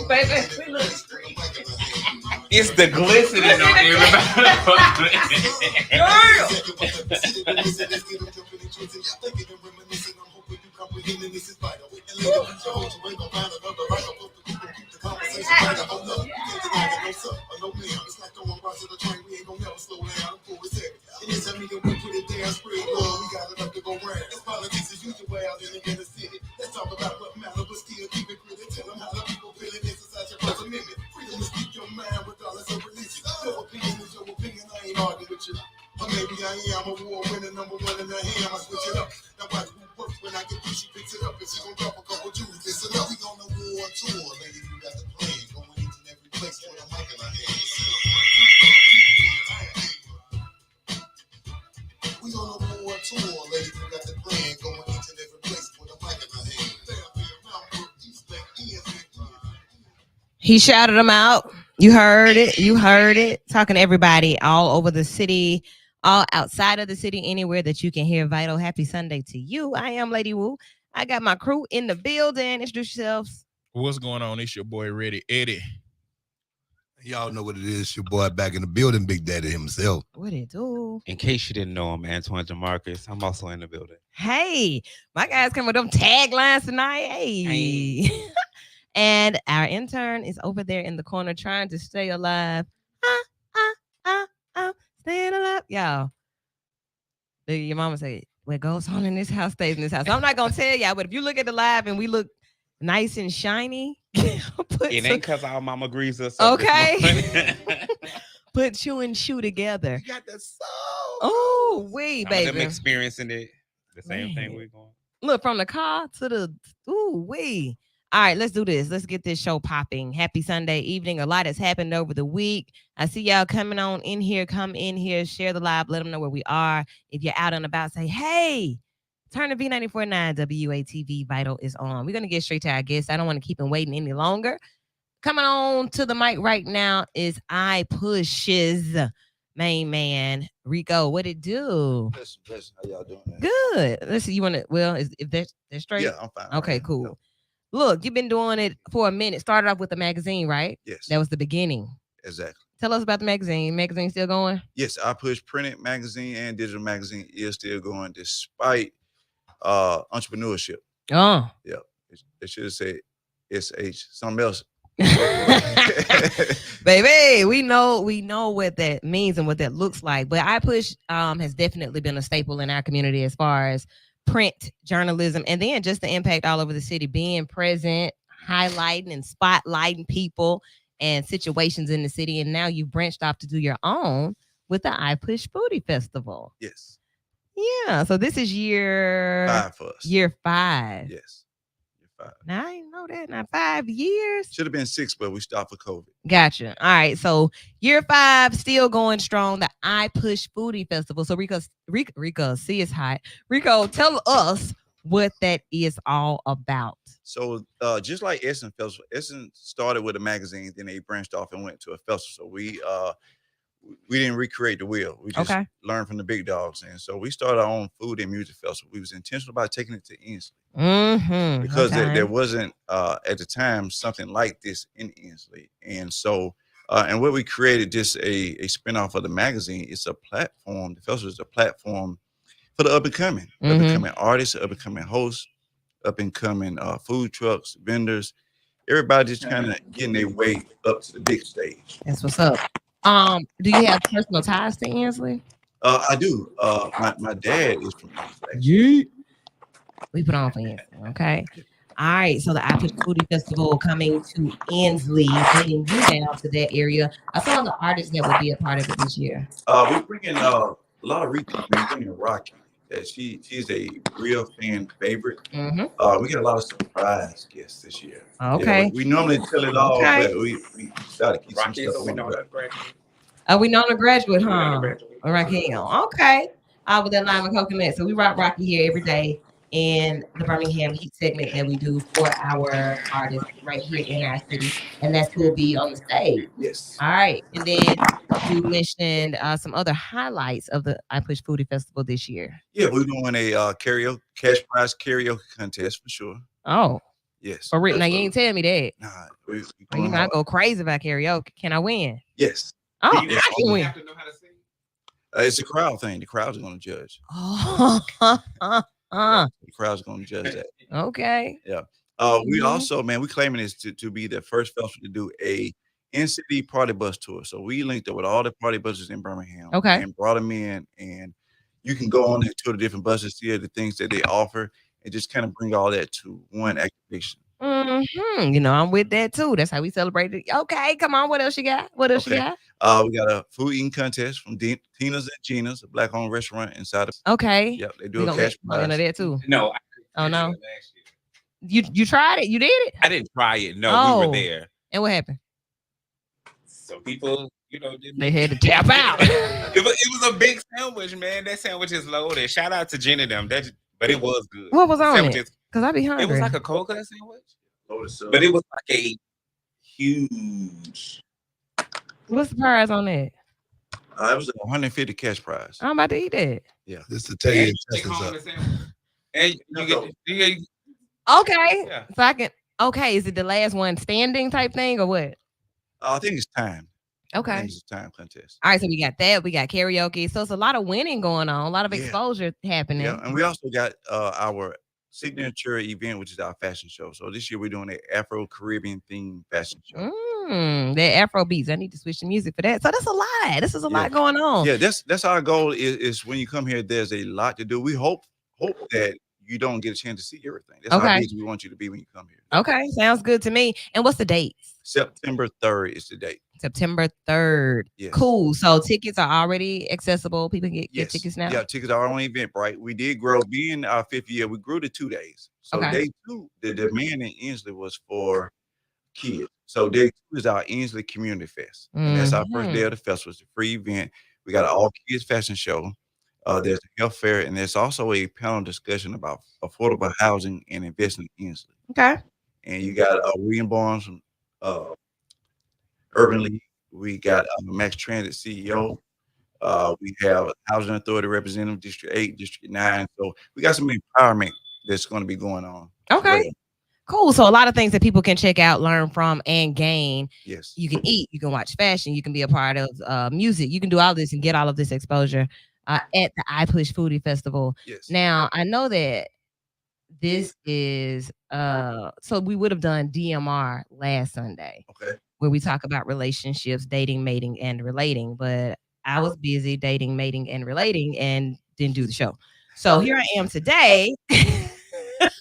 Baby, we look. It's the glistening on everybody. He shouted them out. You heard it. You heard it. Talking to everybody all over the city, all outside of the city, anywhere that you can hear Vital. Happy Sunday to you. I am Lady Wu. I got my crew in the building. Introduce yourselves. What's going on? It's your boy Ready Eddie. Y'all know what it is. Your boy back in the building, Big Daddy himself. What it do? In case you didn't know, I'm Antoine Jamarcus. I'm also in the building. Hey, my guys come with them taglines tonight. Hey. And our intern is over there in the corner trying to stay alive. Staying alive. Y'all. Your mama said, what goes on in this house stays in this house. So I'm not going to tell y'all, but if you look at the live and we look nice and shiny. It ain't because our mama agrees us up. Okay. Put Chew and Shoe together. You got that soul. Oh, wait, baby. Them experiencing it. The same thing we're going. Look, from the car to the, ooh, wee. All right, let's do this. Let's get this show popping. Happy Sunday evening. A lot has happened over the week. I see y'all coming on in here. Come in here, share the live, let them know where we are. If you're out and about, say, hey, turn to V94.9 WATV Vital is on. We're going to get straight to our guests. I don't want to keep them waiting any longer. Coming on to the mic right now is iPush's main man, Rico. What it do? Listen, how y'all doing, man? Good. Listen, you want to, well, if they're straight? Yeah, I'm fine. Okay, cool. No. Look, you've been doing it for a minute. Started off with the magazine, right? Yes. That was the beginning. Exactly. Tell us about the magazine. Magazine still going? Yes, iPush printed magazine and digital magazine is still going despite entrepreneurship. Oh. Yeah. It should have said SH, something else. Baby, we know what that means and what that looks like. But iPush has definitely been a staple in our community as far as print journalism, and then just the impact all over the city, being present, highlighting and spotlighting people and situations in the city. And now you branched off to do your own with the iPush Foodie Festival. Yes. Yeah. So this is year 5 for us. Year 5. Yes. Year 5. Now I didn't know that. Now 5 years. Should have been 6, but we stopped for COVID. Gotcha. All right. So year 5 still going strong. The iPush Foodie Festival. So Rico, see it's hot. Rico, tell us what that is all about. So just like Essence Festival, Essence started with a magazine, then they branched off and went to a festival. So we didn't recreate the wheel. We just learned from the big dogs. And so we started our own food and music festival. We was intentional about taking it to Ensley. Mm-hmm. Because there wasn't, at the time, something like this in Ensley. And so, and what we created, just a spinoff of the magazine, it's a platform. The festival is a platform for the up-and-coming, up-and-coming artists, up-and-coming hosts, up-and-coming food trucks, vendors. Everybody just kind of getting their way up to the big stage. That's what's up. Do you have personal ties to Ensley? I do. My dad is from Ensley. Yeah. We put on for Ensley, okay? All right, so the iPush Foodie Festival coming to Ensley, bringing you down to that area. I saw the artists that would be a part of it this year. We're bringing a lot of repeats. We're bringing Rocky. She's a real fan favorite. Mm-hmm. We get a lot of surprise guests this year. Okay. Yeah, we normally tell it all, but we started to keep some stuff. We know the graduate, huh? Raquel. Okay. With that lime and coconut. So we rock Rocky here every day in the Birmingham Heat segment that we do for our artists right here in our city, and that's who will be on the stage. Yes. All right, and then you mentioned some other highlights of the iPush Foodie Festival this year. Yeah, we're doing a karaoke cash prize karaoke contest for sure. Oh. Yes. For real. Now you absolutely. ain't telling me that. Nah, we You going know, I hard. go crazy about karaoke. Can I win? Yes. Oh, Do I you can only win. have to know how to sing? It's a crowd thing. The crowd's going to judge. Oh, The crowd's going to judge that. okay. We Mhm. also, man, we claiming this to be the first festival to do a in-city party bus tour. So we linked up with all the party buses in Birmingham. Okay. And brought them in, and you can go on there to the different buses, see the things that they offer, and just kind of bring all that to one activation. You know, I'm with that too. That's how we celebrate it. Okay, come on. What else you got? What else you Okay. got? We got a food eating contest from Tina's and Gina's, a black-owned restaurant inside of. Okay. Yep, they We do a gonna cash look into prize. that too. No. Oh, no? Last year. You tried it? You did it? I didn't try it. No, we Oh. were there. And what happened? Some people, didn't. They had to tap out. It was a big sandwich, man. That sandwich is loaded. Shout out to Jen and them. But it was good. What was on Sandwich it? is- Because I be hungry. It was like a cold cut sandwich, Loaded sub. but it was like a huge. What's the prize on that? It was a 150 cash prize. I'm about to eat that. Just to tell you, And you test take us home up. the sandwich. And you get Okay. Yeah. So I can. Okay. Is it the last one standing type thing or what? I think it's time. I Okay. think it's a time contest. All right. So we got that. We got karaoke. So it's a lot of winning going on. A lot of Yeah. exposure happening. Yeah, and we also got our signature event, which is our fashion show. So this year we're doing an Afro-Caribbean themed fashion show. That Afro beats. I need to switch the music for that. So that's a lot. This is a Yeah. lot going on. Yeah, that's our goal. Is when you come here, there's a lot to do. We hope that you don't get a chance to see everything. That's Okay. how busy we want you to be when you come here. Okay. Sounds good to me. And what's the dates? September 3rd is the date. September 3rd. Yes. Cool. So tickets are already accessible. People can get Yes. tickets now. Yeah, tickets are on Eventbrite. We did grow. Being our 5th year, we grew to 2 days. So Okay. day 2, the demand in Inslee was for kids. So day 2 is our Inslee Community Fest. And that's our first day of the festival. It's a free event. We got an all kids fashion show. There's a health fair, and there's also a panel discussion about affordable housing and investment in Inslee. Okay. And you got William Barnes from Urban League. We got Max Transit CEO. We have Housing Authority Representative, District 8, District 9. So we got some empowerment that's going to be going on. as Okay. well. Cool. So a lot of things that people can check out, learn from, and gain. Yes. You can eat, you can watch fashion, you can be a part of music, you can do all this and get all of this exposure at the I Push Foodie Festival. Yes. Now I know that this is so we would have done DMR last Sunday Okay. where we talk about relationships, dating, mating, and relating, but I was busy dating, mating, and relating and didn't do the show. So here I am today.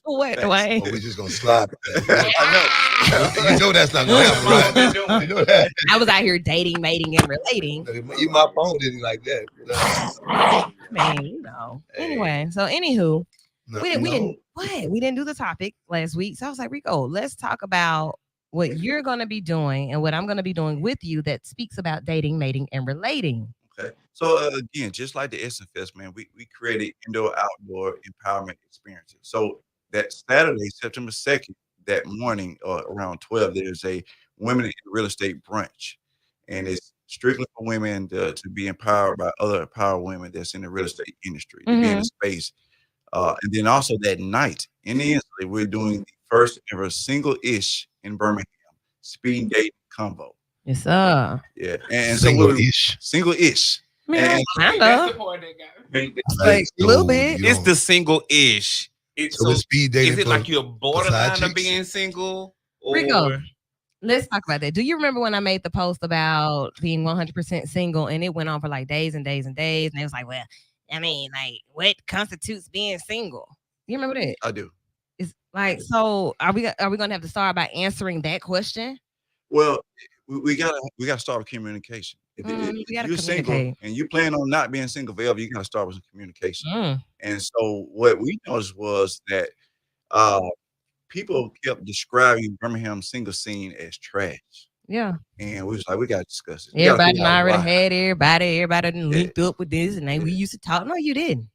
What, Dwayne? Oh, we just gonna slide. I You know that's not gonna happen, right? You know that. I was out here dating, mating, and relating. Even my phone didn't like that. You know? Man, you know. Anyway, so anywho, No, we no. didn't what? We didn't do the topic last week. So I was like, Rico, let's talk about what you're gonna be doing and what I'm gonna be doing with you that speaks about dating, mating, and relating. Okay. So again, just like the Essence Fest, man, we created indoor outdoor empowerment experiences. So that Saturday, September 2nd, that morning around 12, there's a women in real estate brunch. And it's strictly for women to be empowered by other empowered women that's in the real estate industry, to be in a space. And then also that night in the Inslee, we're doing the first ever single-ish in Birmingham speed dating convo. Yes, sir. Yeah. And so Single-ish. Single-ish. Man, And- kind of. Like, a little bit. You It's don't- the single-ish. so it's speed dating. Is it for- like you're borderline of chicks? being single? Or Rico, let's talk about that. Do you remember when I made the post about being 100% single and it went on for like days and days and days? And it was like, well, I mean, like, what constitutes being single? You remember that? I do. It's like, so are we going to have to start by answering that question? Well, we gotta start with communication. If We gotta you're single communicate. and you plan on not being single forever, you gotta start with some communication. Mm. And so what we noticed was that people kept describing Birmingham single scene as trash. Yeah. And we was like, we gotta discuss it. We gotta Everybody figure out already why. had everybody done Yeah. linked up with this and then we Yeah. used to talk. No, you didn't.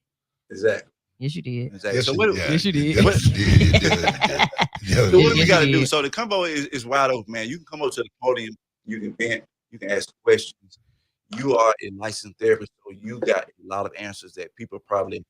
Exactly. Yes, you did. Exactly. Yes, So you- what, yeah. Yes, you did. Yes, you did. Yeah. so what do we Yes, gotta you do? did. So the combo is wide open, man. You can come up to the podium, you can vent, you can ask questions. You are a licensed therapist, so you got a lot of answers that people probably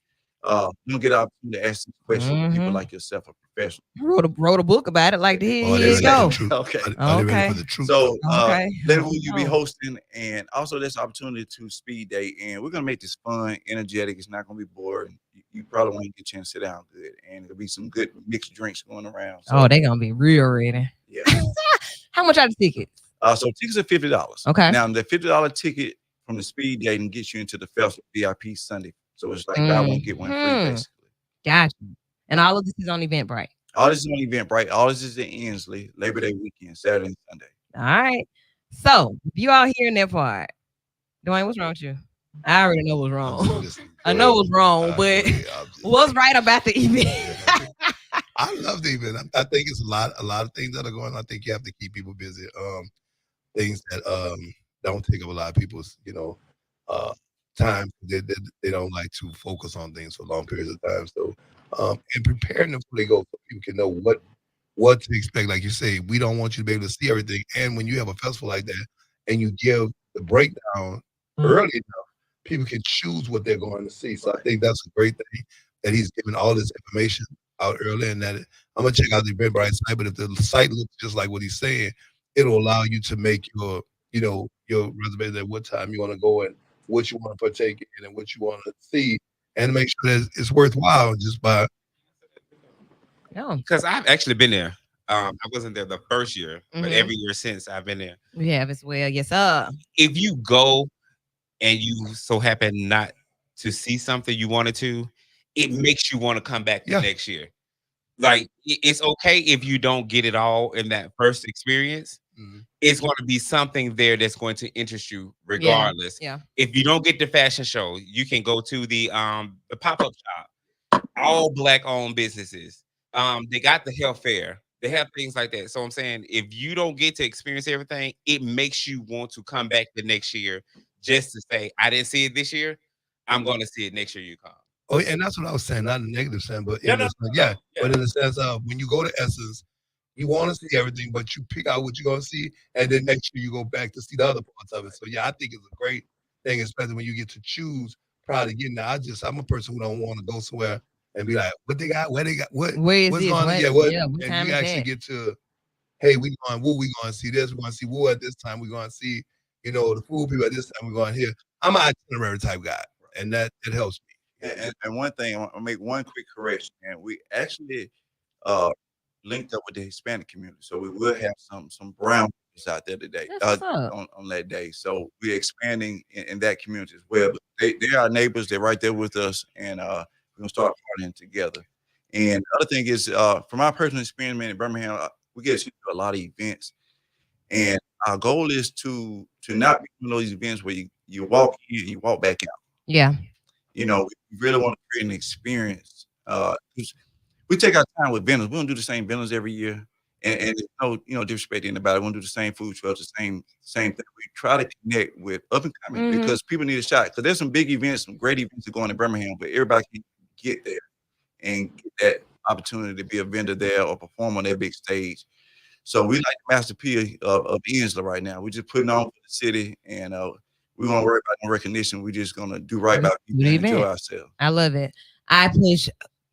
You don't get an opportunity to ask these questions to people Mhm. like yourself, a professional. Wrote a book about it. Like, Are here they you ready go. for the truth? Okay. Are they ready Okay. for the truth? So, Okay. let Oh, who you be no. hosting, and also this opportunity to speed date, and we're gonna make this fun, energetic. It's not gonna be boring. You probably want to get a chance to sit down good, and there'll be some good mixed drinks going around. So, Oh, they gonna be real ready. yeah. How much are the tickets? So tickets are $50. Okay. Now the $50 ticket from the speed dating gets you into the festival VIP Sunday. So it's like buy one get one free, Mhm. basically. Gotcha. And all of this is on Eventbrite. All this is on Eventbrite. All this is in Ensley, Labor Day weekend, Saturday and Sunday. All right. So if you all hearing that part, Dwayne, what's wrong with you? I already know what's wrong. I know what's wrong, but what's right about the event? I love the event. I think it's a lot of things that are going on. I think you have to keep people busy. Things that don't take up a lot of people's, time. They don't like to focus on things for long periods of time. So, and preparing them before they go, so people can know what to expect. Like you say, we don't want you to be able to see everything. And when you have a festival like that, and you give the breakdown early enough, people can choose what they're going to see. So I think that's a great thing that he's giving all this information out early, and that I'm gonna check out the Eventbrite site. But if the site looks just like what he's saying, it'll allow you to make your your reservation at what time you want to go and what you want to partake in and what you want to see, and make sure that it's worthwhile just by. No. Because I've actually been there. I wasn't there the first year, but Mhm. every year since I've been there. We have as well. Yes, sir. If you go and you so happen not to see something you wanted to, it makes you want to come back the Yeah. next year. Like it's okay if you don't get it all in that first experience. Mhm. It's going to be something there that's going to interest you regardless. Yeah. If you don't get the fashion show, you can go to the pop-up shop. All black owned businesses. They got the health fair. They have things like that. So I'm saying if you don't get to experience everything, it makes you want to come back the next year just to say, I didn't see it this year. I'm going to see it next year you come. Oh, and that's what I was saying, not in a negative sense, but No, in no, the sense, yeah. but in the sense of when you go to Essence, you want to see everything, but you pick out what you're going to see, and then next year you go back to see the other parts of it. So yeah, I think it's a great thing, especially when you get to choose prior to getting there. I'm a person who don't want to go somewhere and be like, what they got, where they got, Where is what's this? going on? What- Yeah, what? yeah, what And time you is actually that? get to, hey, we going to see this, we're going to see Woo at this time, we're going to see, the food people at this time, we're going here. I'm an itinerary type guy, and that it helps me. And one thing, I'll make one quick correction. And we actually linked up with the Hispanic community, so we will have some brown folks out there today That's what's up. on that day. So we're expanding in that community as well. But they are neighbors. They're right there with us, and we're gonna start partying together. And the other thing is, from my personal experience, man, in Birmingham, we get to a lot of events, and our goal is to not be one of those events where you walk in, you walk back out. Yeah. We really want to create an experience. 'Cause we take our time with vendors. We don't do the same vendors every year, and there's no disrespect to anybody. We don't do the same food trucks, the same thing. We try to connect with up and coming Mhm. because people need a shot. Because there's some big events, some great events that go on in Birmingham, but everybody can get there and get that opportunity to be a vendor there or perform on that big stage. So we like the Master P of Ensley right now. We're just putting on for the city, and we won't worry about no recognition. We're just gonna do right by people Do the and enjoy event. ourselves. I love it. I push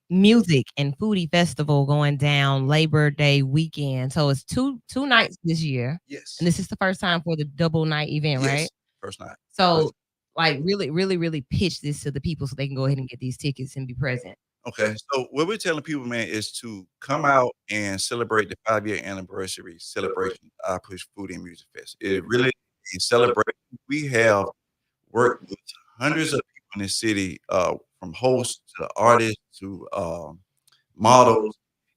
music and foodie festival going down Labor Day weekend. So it's two nights this year. Yes. And this is the first time for the double night event, Yes. right? First night. So like really, really, really pitch this to the people so they can go ahead and get these tickets and be present. Okay. So what we're telling people, man, is to come out and celebrate the 5-year anniversary celebration of I Push Food and Music Fest. It really is a celebration. We have worked with hundreds of people in the city, from hosts to artists to models,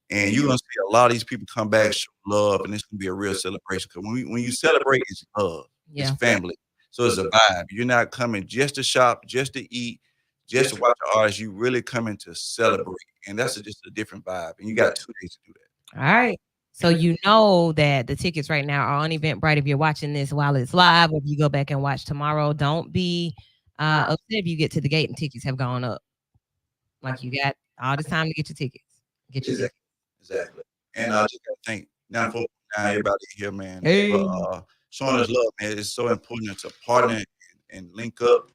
and you're gonna see a lot of these people come back, show love, and it's gonna be a real celebration. Because when you celebrate, it's love, Yeah. it's family, so it's a vibe. You're not coming just to shop, just to eat, just to watch the artists. You really coming to celebrate, and that's just a different vibe. And you got 2 days to do that. All right. So you know that the tickets right now are on Eventbrite. If you're watching this while it's live, or if you go back and watch tomorrow, don't be upset if you get to the gate and tickets have gone up. Like you got all this time to get your tickets. Get your tickets. Exactly. And I just gotta thank 94.9 everybody here, man, Hey. for showing us love, man. It's so important to partner and link up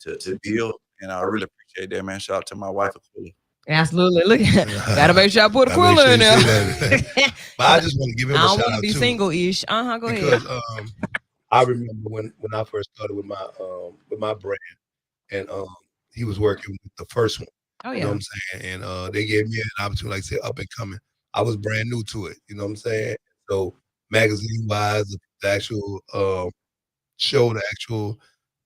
to build. and I really appreciate that, man. Shout out to my wife, Aquila. Absolutely. Look, gotta make sure I put a Gotta make Aquila sure in you there. say that. But I just want to give him I a don't shout want to out be too, single-ish. Go ahead. because I remember when I first started with my brand, and he was working with the first one. Oh You know yeah. what I'm saying? And they gave me an opportunity, like I said, up and coming. I was brand new to it. You know what I'm saying? So magazine wise, the actual show, the actual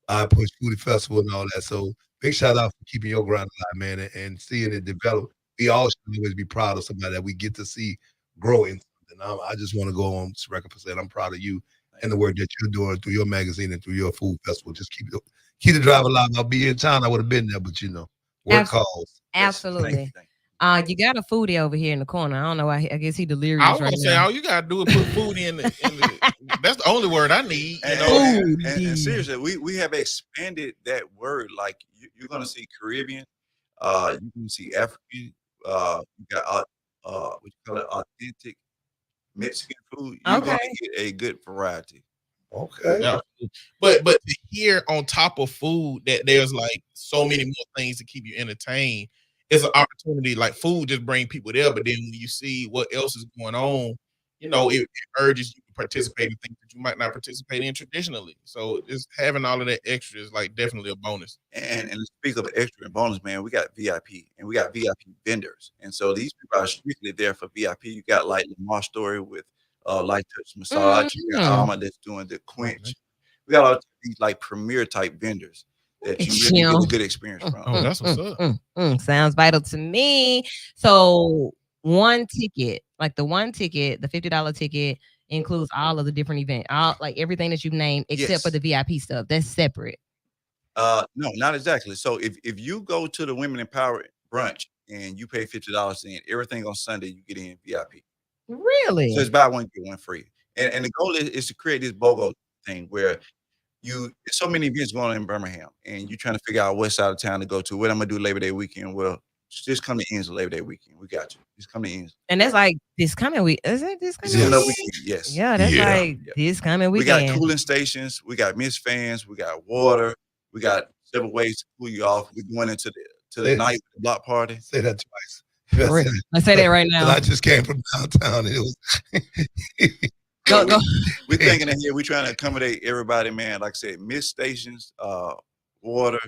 I Push Foodie Festival and all that. So big shout out for keeping your ground alive, man, and seeing it develop. We all should always be proud of somebody that we get to see grow in something. I just want to go on this record for saying I'm proud of you and the work that you're doing through your magazine and through your food festival. Just keep the drive alive. I'll be in town. I would have been there, but work Abs- calls. Absolutely. Thank you. You got a foodie over here in the corner. I don't know why. I guess he delirious I was right gonna say now. all you gotta do is put food in the that's the only word I need. And, and seriously, we have expanded that word. Like you're gonna see Caribbean, you can see African, you got what you call it, authentic Mexican food. You're gonna get a good variety. Okay. Yeah. But to hear on top of food that there's like so many more things to keep you entertained, it's an opportunity. Like food just bring people there, but then when you see what else is going on, it urges you to participate in things that you might not participate in traditionally. So just having all of that extra is like definitely a bonus. And to speak of extra and bonus, man, we got VIP and we got VIP vendors. And so these people are strictly there for VIP. You got like Lamar Story with Light Touch Massage. You got Alma that's doing the Quench. We got all these like premier type vendors that you really get a good experience from. Oh, that's what's up. Sounds vital to me. So one ticket, like the one ticket, the $50 ticket includes all of the different events, all like everything that you've named except for the VIP stuff. That's separate. No, not exactly. So if you go to the Women Empowered brunch and you pay $50 in, everything on Sunday you get in VIP. Really? So it's buy one get one free. And the goal is to create this BOGO thing where there's so many events going on in Birmingham, and you're trying to figure out what side of town to go to. What I'm gonna do Labor Day weekend? Well, just come to Ends Labor Day weekend. We got you. Just come to Ends. And that's like this coming week. Is it this coming week? Yes. Yeah, that's like this coming weekend. We got cooling stations. We got mist fans. We got water. We got several ways to cool you off. We're going into the night block party. Say that twice. Let's say that right now. I just came from downtown. And it was. Go. We're thinking that here. We're trying to accommodate everybody, man. Like I said, mist stations, water.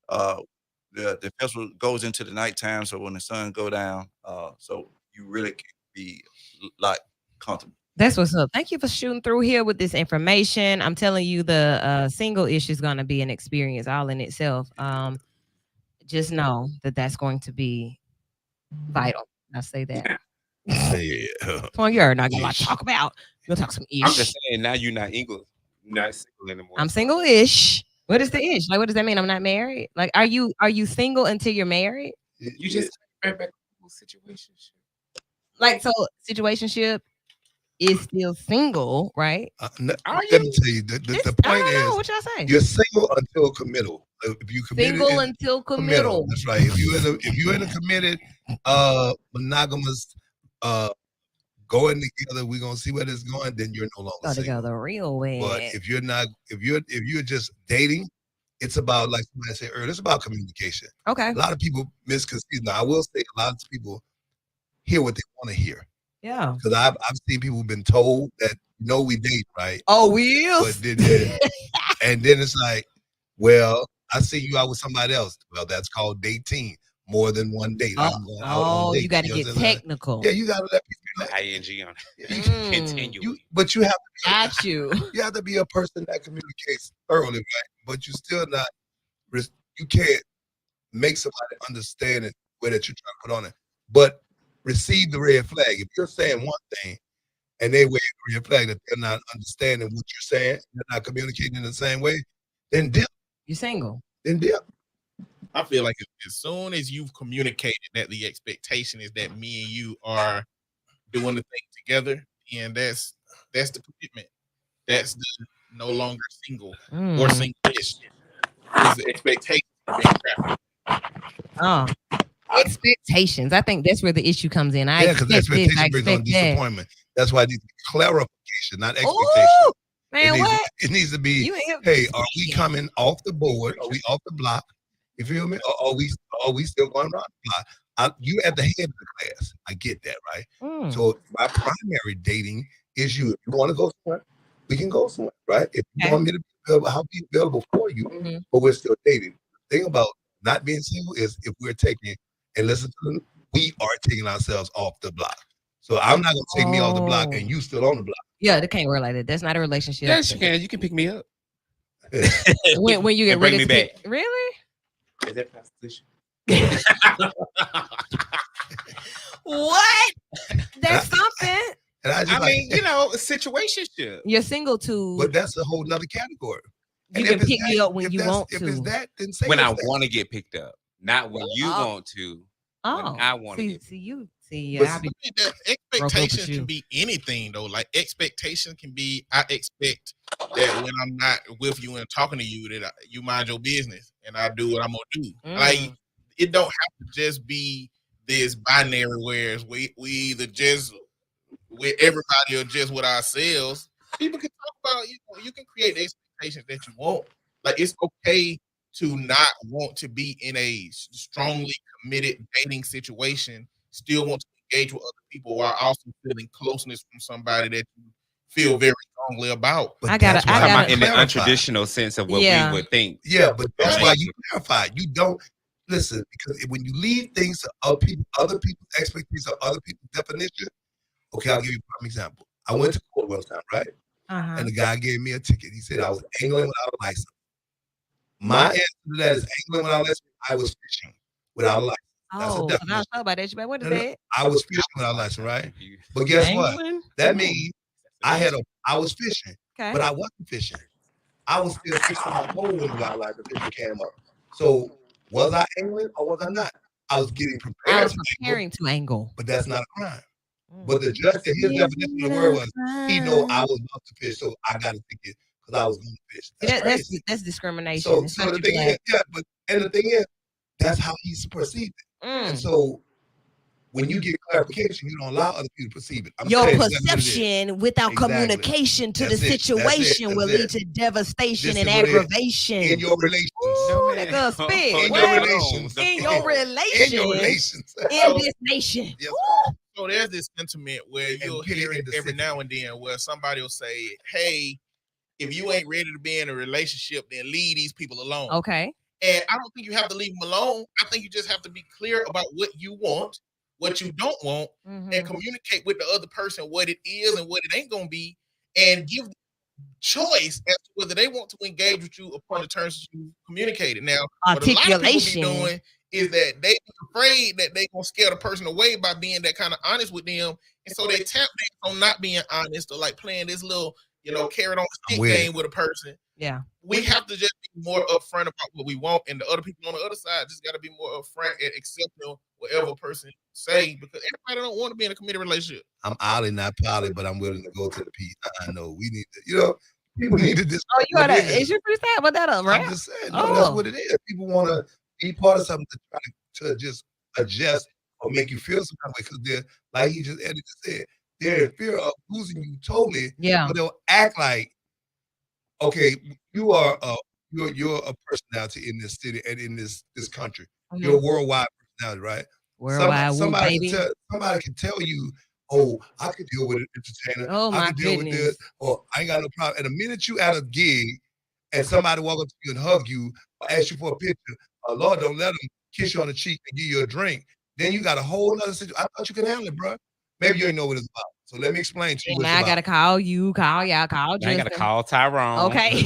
The festival goes into the nighttime, so when the sun go down, so you really can be like comfortable. That's what's up. Thank you for shooting through here with this information. I'm telling you, the single issue is going to be an experience all in itself. Just know that that's going to be vital. I'll say that. Well, you're not gonna talk about. You'll talk some ish. I'm just saying now you're not English. You're not single anymore. I'm single-ish. What is the ish? Like, what does that mean? I'm not married. Like, are you single until you're married? You just right back to situationship. Like, so situationship is still single, right? Let me tell you, the point is, what y'all say? You're single until committal. If you committed, single until committal. That's right. If you're in a committed, monogamous, going together, we're gonna see where this is going. Then you're no longer go single. together real way. But if you're not, if you're just dating, it's about, like somebody said earlier, it's about communication. Okay. A lot of people misconceive. Now, I will say a lot of people hear what they want to hear. Yeah. Because I've seen people been told that we date, right? Oh, we But then and then it's like, well, I see you out with somebody else. Well, that's called dating. More than one date. You got to get technical. Yeah, you got to let people ing on it. Continue. But you have to. Got you. You have to be a person that communicates thoroughly, right? But you still not. You can't make somebody understand it way that you're trying to put on it. But receive the red flag. If you're saying one thing and they wave the red flag that they're not understanding what you're saying, they're not communicating in the same way, then dip. You're single. Then dip. I feel like as soon as you've communicated that the expectation is that me and you are doing the thing together, and that's the commitment. That's the no longer single or single-ish. It's the expectation of being trapped. Expectations. I think that's where the issue comes in. Because expectation brings on disappointment. That's why it needs clarification, not expectation. Ooh, man, it needs to be, hey, are we coming off the board? Are we off the block? You feel me? Or we still going around the block? You at the head of the class. I get that, right? Mm. So my primary dating is you. If you want to go somewhere, we can go somewhere, right? If you Okay. want me to be available, I'll be available for you. Mhm. But we're still dating. The thing about not being single is if we're taking and listen to them, we are taking ourselves off the block. So I'm not gonna take me off the block and you still on the block. Yeah, they can't work like that. That's not a relationship. Yes, you can. You can pick me up. When you get And bring ready me to back. pick, really? Is that prostitution? What? That's something. And I just I like, mean, you know, a situationship. You're single too. but that's a whole nother category. You And can if it's pick me that- up when if you that's- want If it's to. that, then say When I it's that. want to get picked up, not when you Oh. want to. Oh, I wanna get- see, But yeah, I'll be I mean, that broke up with expectations you. can be anything though. Like expectation can be, I expect that when I'm not with you and talking to you, that you mind your business and I do what I'm gonna do. Like it don't have to just be this binary where we either just with everybody or just with ourselves. People can talk about, you can create the expectations that you want. Like it's okay to not want to be in a strongly committed dating situation, still want to engage with other people while also feeling closeness from somebody that you feel very strongly about. But I gotta- that's I why Talking gotta- about you in the clarify. untraditional sense of what Yeah. we would think. Yeah, but that's Right. why you clarify. You don't listen because when you leave things to other people's expectations or other people's definition. Okay, I'll give you a prime example. I went to court one time, right? Uh-huh. And the guy gave me a ticket. He said I was angling without a license. My answer to that is angling without a license. I was fishing without a license. That's a Oh, so definition. now talk about that. You what is No, no, that? I was fishing without a license, right? But guess what? Angling? That means I was fishing, Okay. but I wasn't fishing. I was still fishing my pole when the wildlife fishing came up. So was I angling or was I not? I was getting I prepared was to angle, preparing to angle. but that's not a crime. Mm. But the judge, his definition of the word was he know I was about to fish, so I got to think it because I was going to fish. See, That's crazy. that's discrimination. So, It's so not the you thing black. is, yeah, but and the thing is, that's how he's perceived it. And Mm. so when you get clarification, you don't allow other people to perceive it. I'm Your saying exactly what it is. perception without Exactly. communication to That's the it. That's it. situation will That's lead it. to devastation This and is what it is. aggravation. In your relations. Ooh, that girl spit. In What? your relations. In your In relations. your relations. In this nation. Yes. So there's this sentiment where And you'll put hear it it in the every city. now and then where somebody will say, hey, if you ain't ready to be in a relationship, then leave these people alone. Okay. And I don't think you have to leave them alone. I think you just have to be clear about what you want, what you don't want, Mhm. and communicate with the other person what it is and what it ain't going to be, and give them choice as to whether they want to engage with you upon the terms that you communicated. Now, what a lot of people Articulation. be doing is that they afraid that they gonna scare the person away by being that kind of honest with them, and so they tap dance on not being honest or like playing this little, carrot on the I'm stick with it. game with a person. Yeah. We have to just be more upfront about what we want, and the other people on the other side just got to be more upfront at accepting whatever a person say, because everybody don't want to be in a committed relationship. I'm oddly not poly, but I'm willing to go to the piece. I know we need to, people need to just. Oh, you got that? Is your freestyle? What that up, I'm right? just saying, no, that's Oh. what it is. People want to be part of something to try to just adjust or make you feel some kind of way because they're, like he just Eddie just said, they're in fear of losing you totally, Yeah. but they'll act like, okay, you are you're a personality in this city and in this country. You're a worldwide personality, right? Worldwide woo, somebody baby. somebody can tell you, oh, I could deal with an entertainer. Oh, I my can deal with goodness. this, or I ain't got no problem. And the minute you at a gig and somebody walk up to you and hug you or ask you for a picture, Lord, don't let them kiss you on the cheek and give you a drink. Then you got a whole other situation. I thought you could handle it, bro. Maybe you ain't know what it's about. So let me explain to you what Now I it's gotta about. call you, call y'all, call I gotta Justin. call Tyrone. Okay.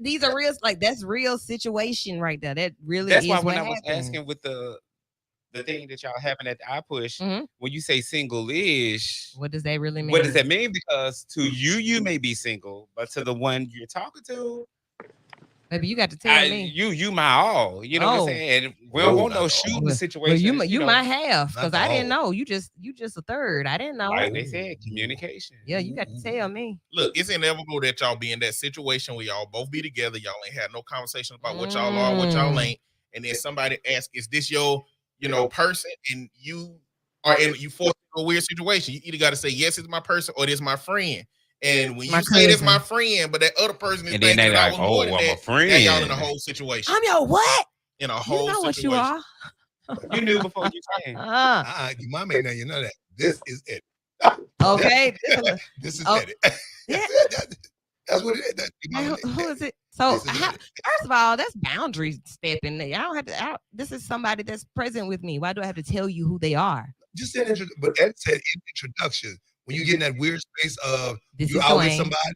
These are real, like that's real situation right there. That really That's is why what when I was happened. asking with the thing that y'all having at the I push, Mhm. when you say single-ish, What does that really mean? what does that mean? Because to you may be single, but to the one you're talking to, Baby, you got to tell me. you my all. You know what I'm Oh. saying? And we don't No, want not no all. shooting Well, situation. you might have, because Not I didn't all. know. You just a third. I didn't know. Like they said, communication. Yeah, you got to tell me. Look, it's inevitable that y'all be in that situation where y'all both be together. Y'all ain't had no conversation about what y'all are, what y'all ain't. And then somebody asks, is this your, person? And you are you forced into a weird situation. You either got to say, yes, it's my person, or it is my friend. And when My you say that's cousin. my friend, but that other person is And then thinking they I like, was more oh, than I'm a that, now y'all in a friend. whole situation. I'm your what? In a You whole know what you situation. are. You knew before you came. Your mom ain't know you know that. This is it. Okay. This is Oh, it. yeah. That's what it is. Your Man, mama who did is it? So, This is it. first of all, that's boundary stepping. I don't have to. This is somebody that's present with me. Why do I have to tell you who they are? Just an but Ed said in introduction, when you get in that weird space of This you is out with Dwayne. somebody.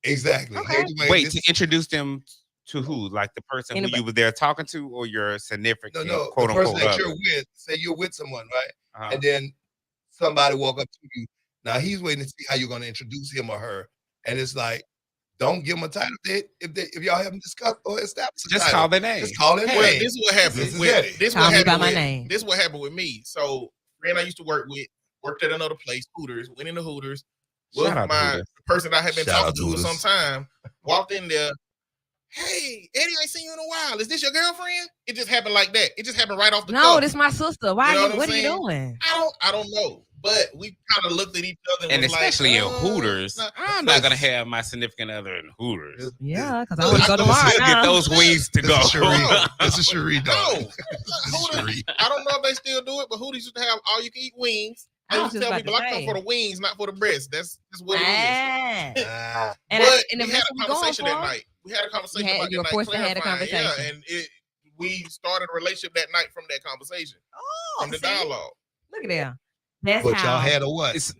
Exactly. Okay. Hey, Dwayne, Wait, this to is- introduce them to who? Like the person who Anybody. you were there talking to, or your significant no, quote the person unquote that other? you're with, say you're with someone, right? Uh-huh. And then somebody walk up to you. Now he's waiting to see how you're going to introduce him or her. And it's like, don't give them a title if y'all haven't discussed or established a Just title. call their name. Just call their Well, name. this is what happened. This is with- Eddie. This is Call what me by happened my with name. this is what happened with me. So, friend I used to work with worked at another place, Hooters. Went into Hooters. Was Shout out to my Hooters. person I had been Shout out talking to to for Hooters. some time. Walked in there. Hey, Eddie, I ain't seen you in a while. Is this your girlfriend? It just happened like that. It just happened right off the No, cuff. this is my sister. Why? You know You, what I'm what are you saying? doing? I don't know. But we kind of looked at each other And was especially like, in Hooters, nah. I'm not gonna have my significant other in Hooters. Yeah, because I Look, want to I go go tomorrow. sit- Get now. those wings to This go. is Cherie. No. This is Cherie, No, dog. Hooters, I don't know if they still do it, but Hooters used to have all you can eat wings. I I was used to just tell about people to I come say. for the wings, not for the breast. That's what it is. Ah. Ah, And, But and we if had that's a what we going conversation that for, night. We had a conversation You had- about you that were night. forced to have a clarifying. Yeah, conversation. and we started a relationship that night from that conversation, oh, from the see? dialogue. Look at there. That's but how. y'all had a what? It's-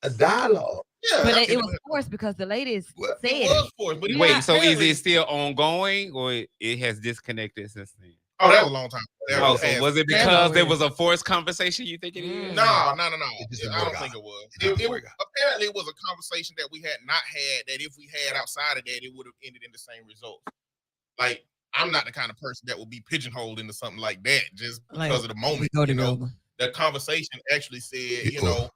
A dialogue. Yeah, but I it think was forced because the ladies What? said it it. was forced, but it Wait, was so is apparently- it still ongoing, or it has disconnected since then? Oh, that was a long time. That Oh, was so past- was it That's because there weird. was a forced conversation? You think it is? Mm. No. It just didn't I don't work think out. it was. It didn't It work was apparently it was a conversation that we had not had. That if we had outside of that, it would have ended in the same result. Like I'm not the kind of person that would be pigeonholed into something like that just because Like, of the moment. Go You know, together. the conversation actually said, you know,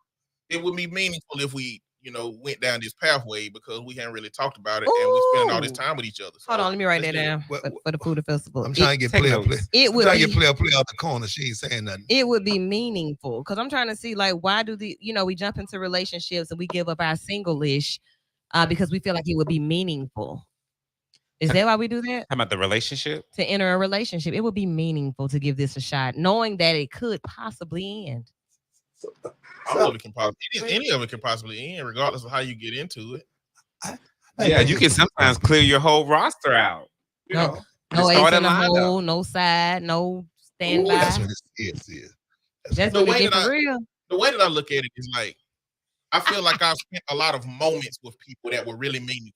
it would be meaningful if we, you know, went down this pathway because we hadn't really talked about it and we spending all this Ooh. time with each other. So Hold on, let me write let's that do it. down What- for the food festival. I'm trying to get Take player. notes. It I'm would trying to be get player out the corner. She ain't saying nothing. it would be meaningful because I'm trying to see like why do we jump into relationships and we give up our single-ish because we feel like it would be meaningful. Is that why we do that? How about the relationship? To enter a relationship, it would be meaningful to give this a shot, knowing that it could possibly end. All of it can possibly, any of it can possibly end, regardless of how you get into it. Yeah, you can sometimes clear your whole roster out. You No. know, No just ace start in the a lineup. hole, no side, no standby. That's what it is. That's The what we way get that for real. The way that I look at it is like, I feel like I've spent a lot of moments with people that were really meaningful.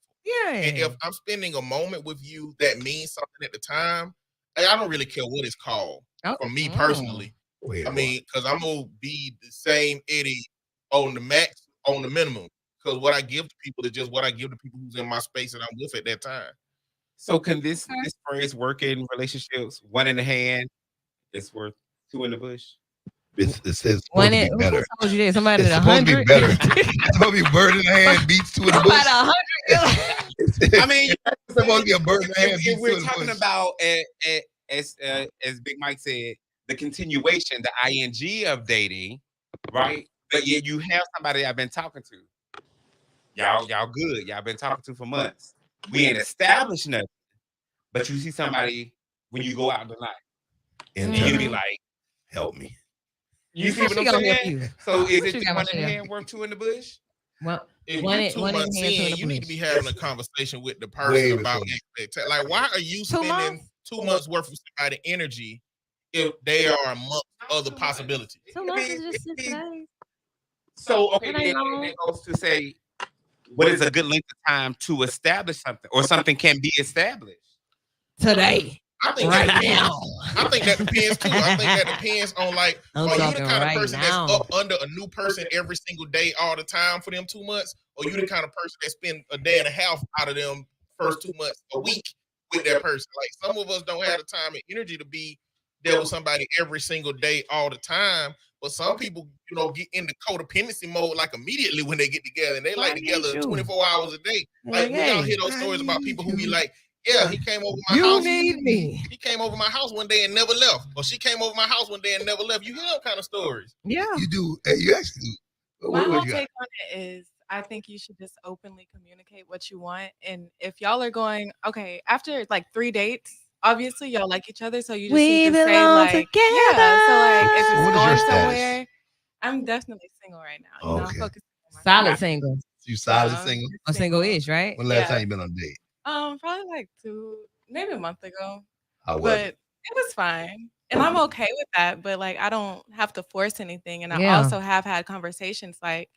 And Yeah. if I'm spending a moment with you that means something at the time, I don't really care what it's called. Oh, For me mm. personally, Wait, I mean, because I'm gonna be the same Eddie on the max, on the minimum. Because what I give to people is just what I give to people who's in my space that I'm with at that time. So can this Okay. this phrase work in relationships? One in the hand is worth two in the bush. it says When supposed to it, be better. who told you that? Somebody It's at supposed to be 100? better. It's supposed to be bird in the hand beats two in the Somebody bush. at 100? I mean, It's supposed to be a bird in the hand if beats two we're in the talking bush. about as Big Mike said, the continuation, the ing of dating, right? But yet you have somebody I've been talking to. Y'all good. Y'all been talking to for months. We ain't established nothing. But you see somebody when you go out tonight, And and you Mhm. be like, help me. you see How what she I'm gonna help saying? you? So is What it you got one in the myself? hand worth two in the bush? Well, If One you in- 2 one in months hand, two in in, the you need to bush. be having a conversation with the Way person about before. expectations. Like, why are you 2 spending months? 2 months worth of somebody energy if they are amongst other possibilities? 2 months is just 6 days. So okay, That ain't then long. that goes to say, what is a good length of time to establish something, or something can be established? Today. I think Right that depends. now. I think that depends too. I think that depends on like, I'm are you the talking kind right of person now. that's up under a new person every single day all the time for them 2 months, or you the kind of person that spend a day and a half out of them first 2 months a week with that person? Like some of us don't have the time and energy to be there with somebody every single day all the time. But some people, you know, get into codependency mode like immediately when they get together, and they like I need together you. 24 hours a day. Like we all hear those stories about people who be like, yeah, he came over my You house. need me. He came over my house one day and never left. Or she came over my house one day and never left. You hear them kind of stories. Yeah. You do. You actually do. My What whole you got? take on it is I think you should just openly communicate what you want. And if y'all are going, okay, after like 3 dates, obviously y'all like each other. So you just We need to say belong like, yeah. So like if together. it's What is your going status? somewhere, I'm definitely single right now. You know, I'm Okay. focusing on my Solid craft. single. You solid Yeah, single? Or single-ish, right? When last Yeah. time you been on a date? Probably like maybe a month ago. How was But it? it was fine. And I'm okay with that. But like I don't have to force anything. And I Yeah. also have had conversations like,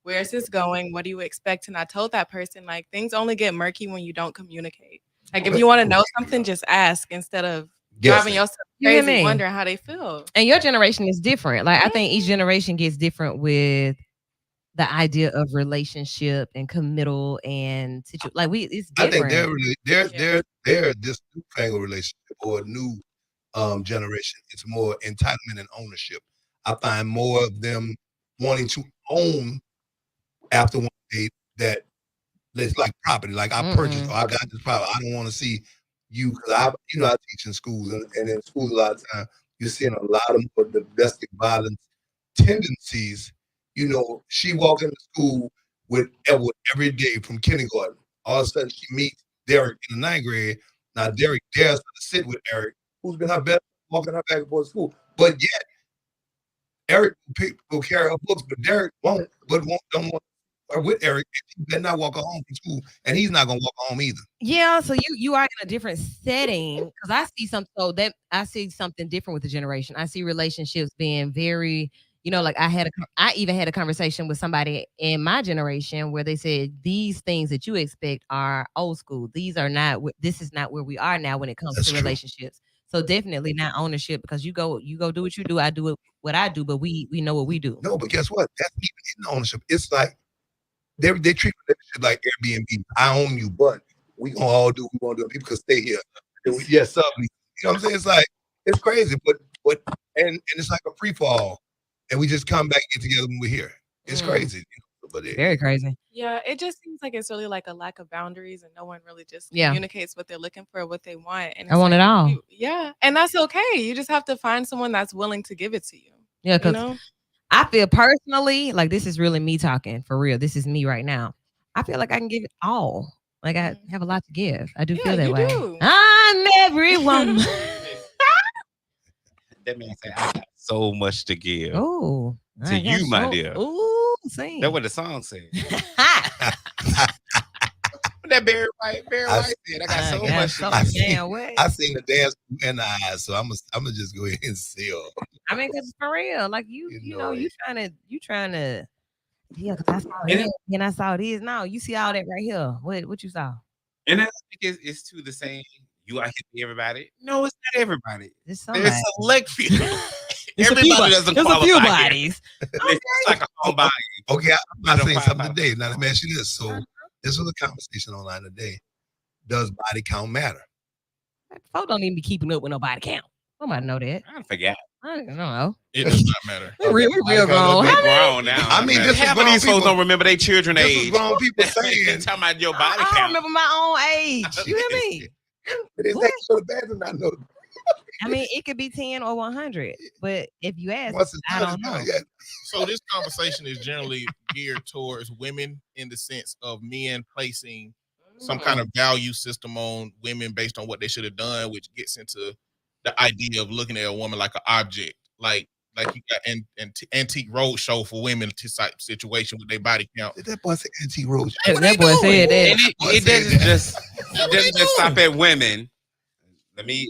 where's this going? What do you expect? And I told that person, like, things only get murky when you don't communicate. Like if you want to know something, just ask instead of driving Guessing. yourself You hear crazy, me? wondering how they feel. And your generation is different. Like I think each generation gets different with the idea of relationship and committal and like it's I think different. they're this newfangled relationship or a new generation. It's more entitlement and ownership. I find more of them wanting to own after one date that it's like property. Like I purchased, or I got this property. I don't want to see you because I teach in schools, and in schools a lot of time you're seeing a lot of more domestic violence tendencies. You know, she walks into school with Edward every day from kindergarten. All of a sudden, she meets Derek in the 9th grade. Now, Derek dares to sit with Eric, who's been her best, walking her back and forth to school. But yet, Eric will carry her books, but Derek won't. Don't want her with Eric. He better not walk her home from school, and he's not gonna walk her home either. Yeah, so you are in a different setting because I see something different with the generation. I see relationships being very, like I even had a conversation with somebody in my generation where they said these things that you expect are old school. This is not where we are now when it comes That's to true. relationships. So definitely not ownership because you go do what you do, I do what I do, but we know what we do. No, but guess what? That's even in the ownership. It's like they treat relationship like Airbnb. I own you, but we gonna all do what we want to do. People can stay here. Yes, you know what I'm saying? It's like it's crazy, but and it's like a free fall, and we just come back and get together when we're here. It's crazy, but Very crazy. Yeah, it just seems like it's really like a lack of boundaries and no one really just Yeah. communicates what they're looking for, what they want. And I want like, it all. yeah. And that's okay. You just have to find someone that's willing to give it to you. Yeah, You because know? I feel personally like this is really me talking for real. This is me right now. I feel like I can give it all. Like I have a lot to give. I do feel Yeah, that you way. do. I'm every woman. That man said, I got so much to give. Oh, To you, my dear. Ooh, sing. That's what the song said. That Barry White said, I got so much to I give. see- Damn way. I seen the dance in the eyes, so I'm gonna just go ahead and seal. I mean, cause for real, like you know it. you trying to. Yeah, cause I saw it. And I saw this. No, you see all that right here. What you saw? And I think it's to the same. You out here to everybody? No, it's not everybody. It's There's somebody. select few. It's a Everybody few doesn't There's qualify a few here. bodies. It's like a whole body. Okay, I'm not saying something Five. today. Now let me ask you this. So this was a conversation online today. Does body count matter? Folks don't even be keeping up with nobody count. Nobody know that. I forgot. I don't know. It does not matter. We real Body count grown. doesn't We're matter. grown now. I mean, this is half of grown these folks people. don't remember their children This is age. grown people Saying, saying. talking about your I body don't count. remember my own age. You hear me? But is that good or bad or not? No. I mean, it could be 10 or 100, but if you ask, Once it's I done, don't it's know. done. Yeah. So this conversation is generally geared towards women in the sense of men placing some kind of value system on women based on what they should have done, which gets into the idea of looking at a woman like an object, like you got an antique roadshow for women type situation with their body count. Did that boy say antique road? That boy said that. And it doesn't just stop at women. Let me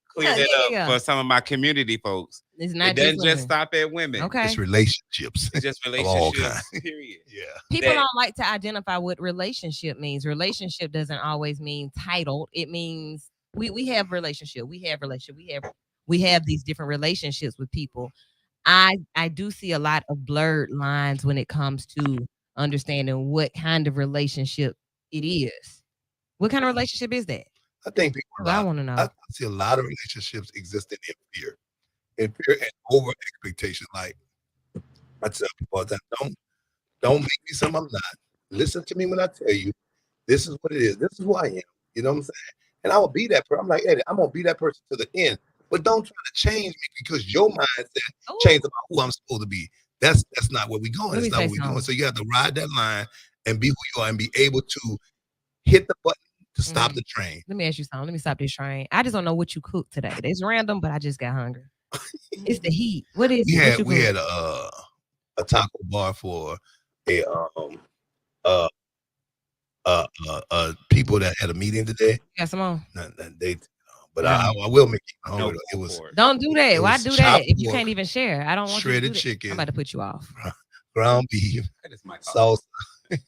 clear that up Yeah. for some of my community folks. It's It not doesn't just just stop at women. Okay. It's relationships. It's just all relationships. kinds. Period. Yeah. People that- don't like to identify what relationship means. Relationship doesn't always mean titled. It means we have relationship. We have these different relationships with people. I do see a lot of blurred lines when it comes to understanding what kind of relationship it is. What kind of relationship is that? I think people. That's what I want to know. I see a lot of relationships existing in fear and over expectation. Like I tell people all the time, don't make me something I'm not. Listen to me when I tell you this is what it is. This is who I am. You know what I'm saying? And I will be that person. I'm like, Eddie, I'm gonna be that person to the end. But don't try to change me because your mindset changed about who I'm supposed to be. That's not where we're going. Let me It's not say where we're going. something. So you have to ride that line and be who you are and be able to hit the button to stop Mhm. the train. Let me ask you something. Let me stop this train. I just don't know what you cooked today. It's random, but I just got hungry. It's the heat. What is We it? What you we cooked? had a taco bar for a people that had a meeting today. You got some on? They, but No. I will make you hungry. No, It was for it. Don't do that. It Why was do that chopped if you pork, can't even share? I don't want you to shredded do that. chicken, I'm about to put you off ground beef, That is my thought. salsa,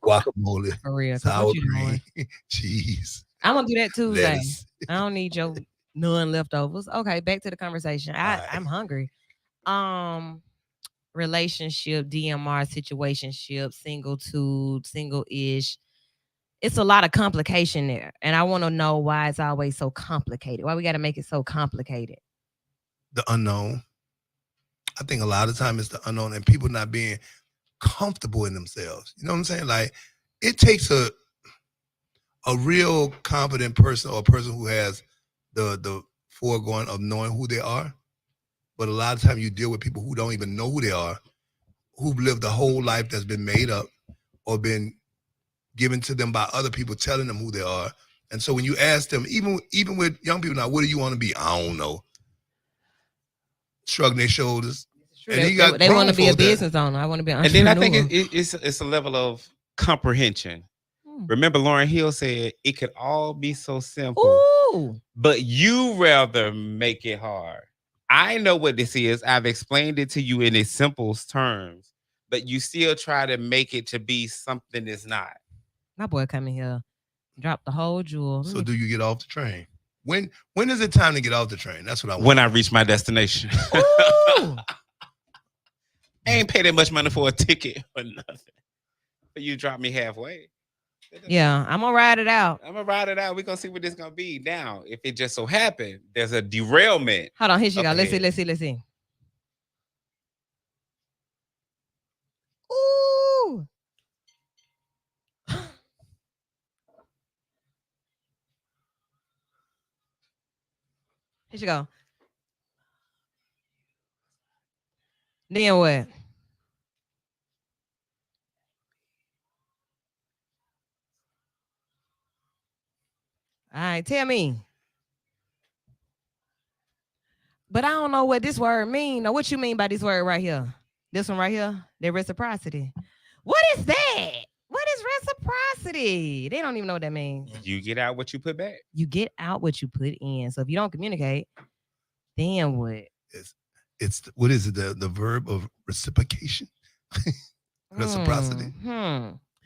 guacamole, for real. 'Cause sour what you doing? cream, cheese, I'm gonna do that Tuesday. lettuce. I don't need your none leftovers. Okay, back to the conversation. Alright. I'm hungry. Relationship, DMR, situationship, single-ish. It's a lot of complication there. And I want to know why it's always so complicated. Why we got to make it so complicated. The unknown. I think a lot of time it's the unknown and people not being comfortable in themselves. You know what I'm saying? Like it takes a real confident person or a person who has the foregoing of knowing who they are. But a lot of times you deal with people who don't even know who they are, who've lived a whole life that's been made up or been given to them by other people telling them who they are. And so when you ask them, even with young people now, what do you want to be? I don't know. Shrugging their shoulders. True. And They, you got they want to grown be a folk that- business owner. I want to be an And entrepreneur. then I think it's a level of comprehension. Hmm. Remember, Lauryn Hill said it could all be so simple, Ooh. but you rather make it hard. I know what this is. I've explained it to you in its simplest terms, but you still try to make it to be something it's not. My boy coming here. Drop the whole jewel. So do you get off the train? When is it time to get off the train? That's what I want. When I reach my destination. Ooh. I ain't pay that much money for a ticket or nothing. But you drop me halfway. Yeah, I'm gonna ride it out. I'm gonna ride it out. We're gonna see what this gonna be. Now, if it just so happened there's a derailment. Hold on, here she go. Up Let's ahead. see. Ooh. Here she go. Then what? All right, tell me. But I don't know what this word mean. Or what you mean by this word right here? This one right here? The reciprocity. What is that? What is reciprocity? They don't even know what that means. You get out what you put back. You get out what you put in. So if you don't communicate, then what? It's what is it? The verb of reciprocation. Reciprocity.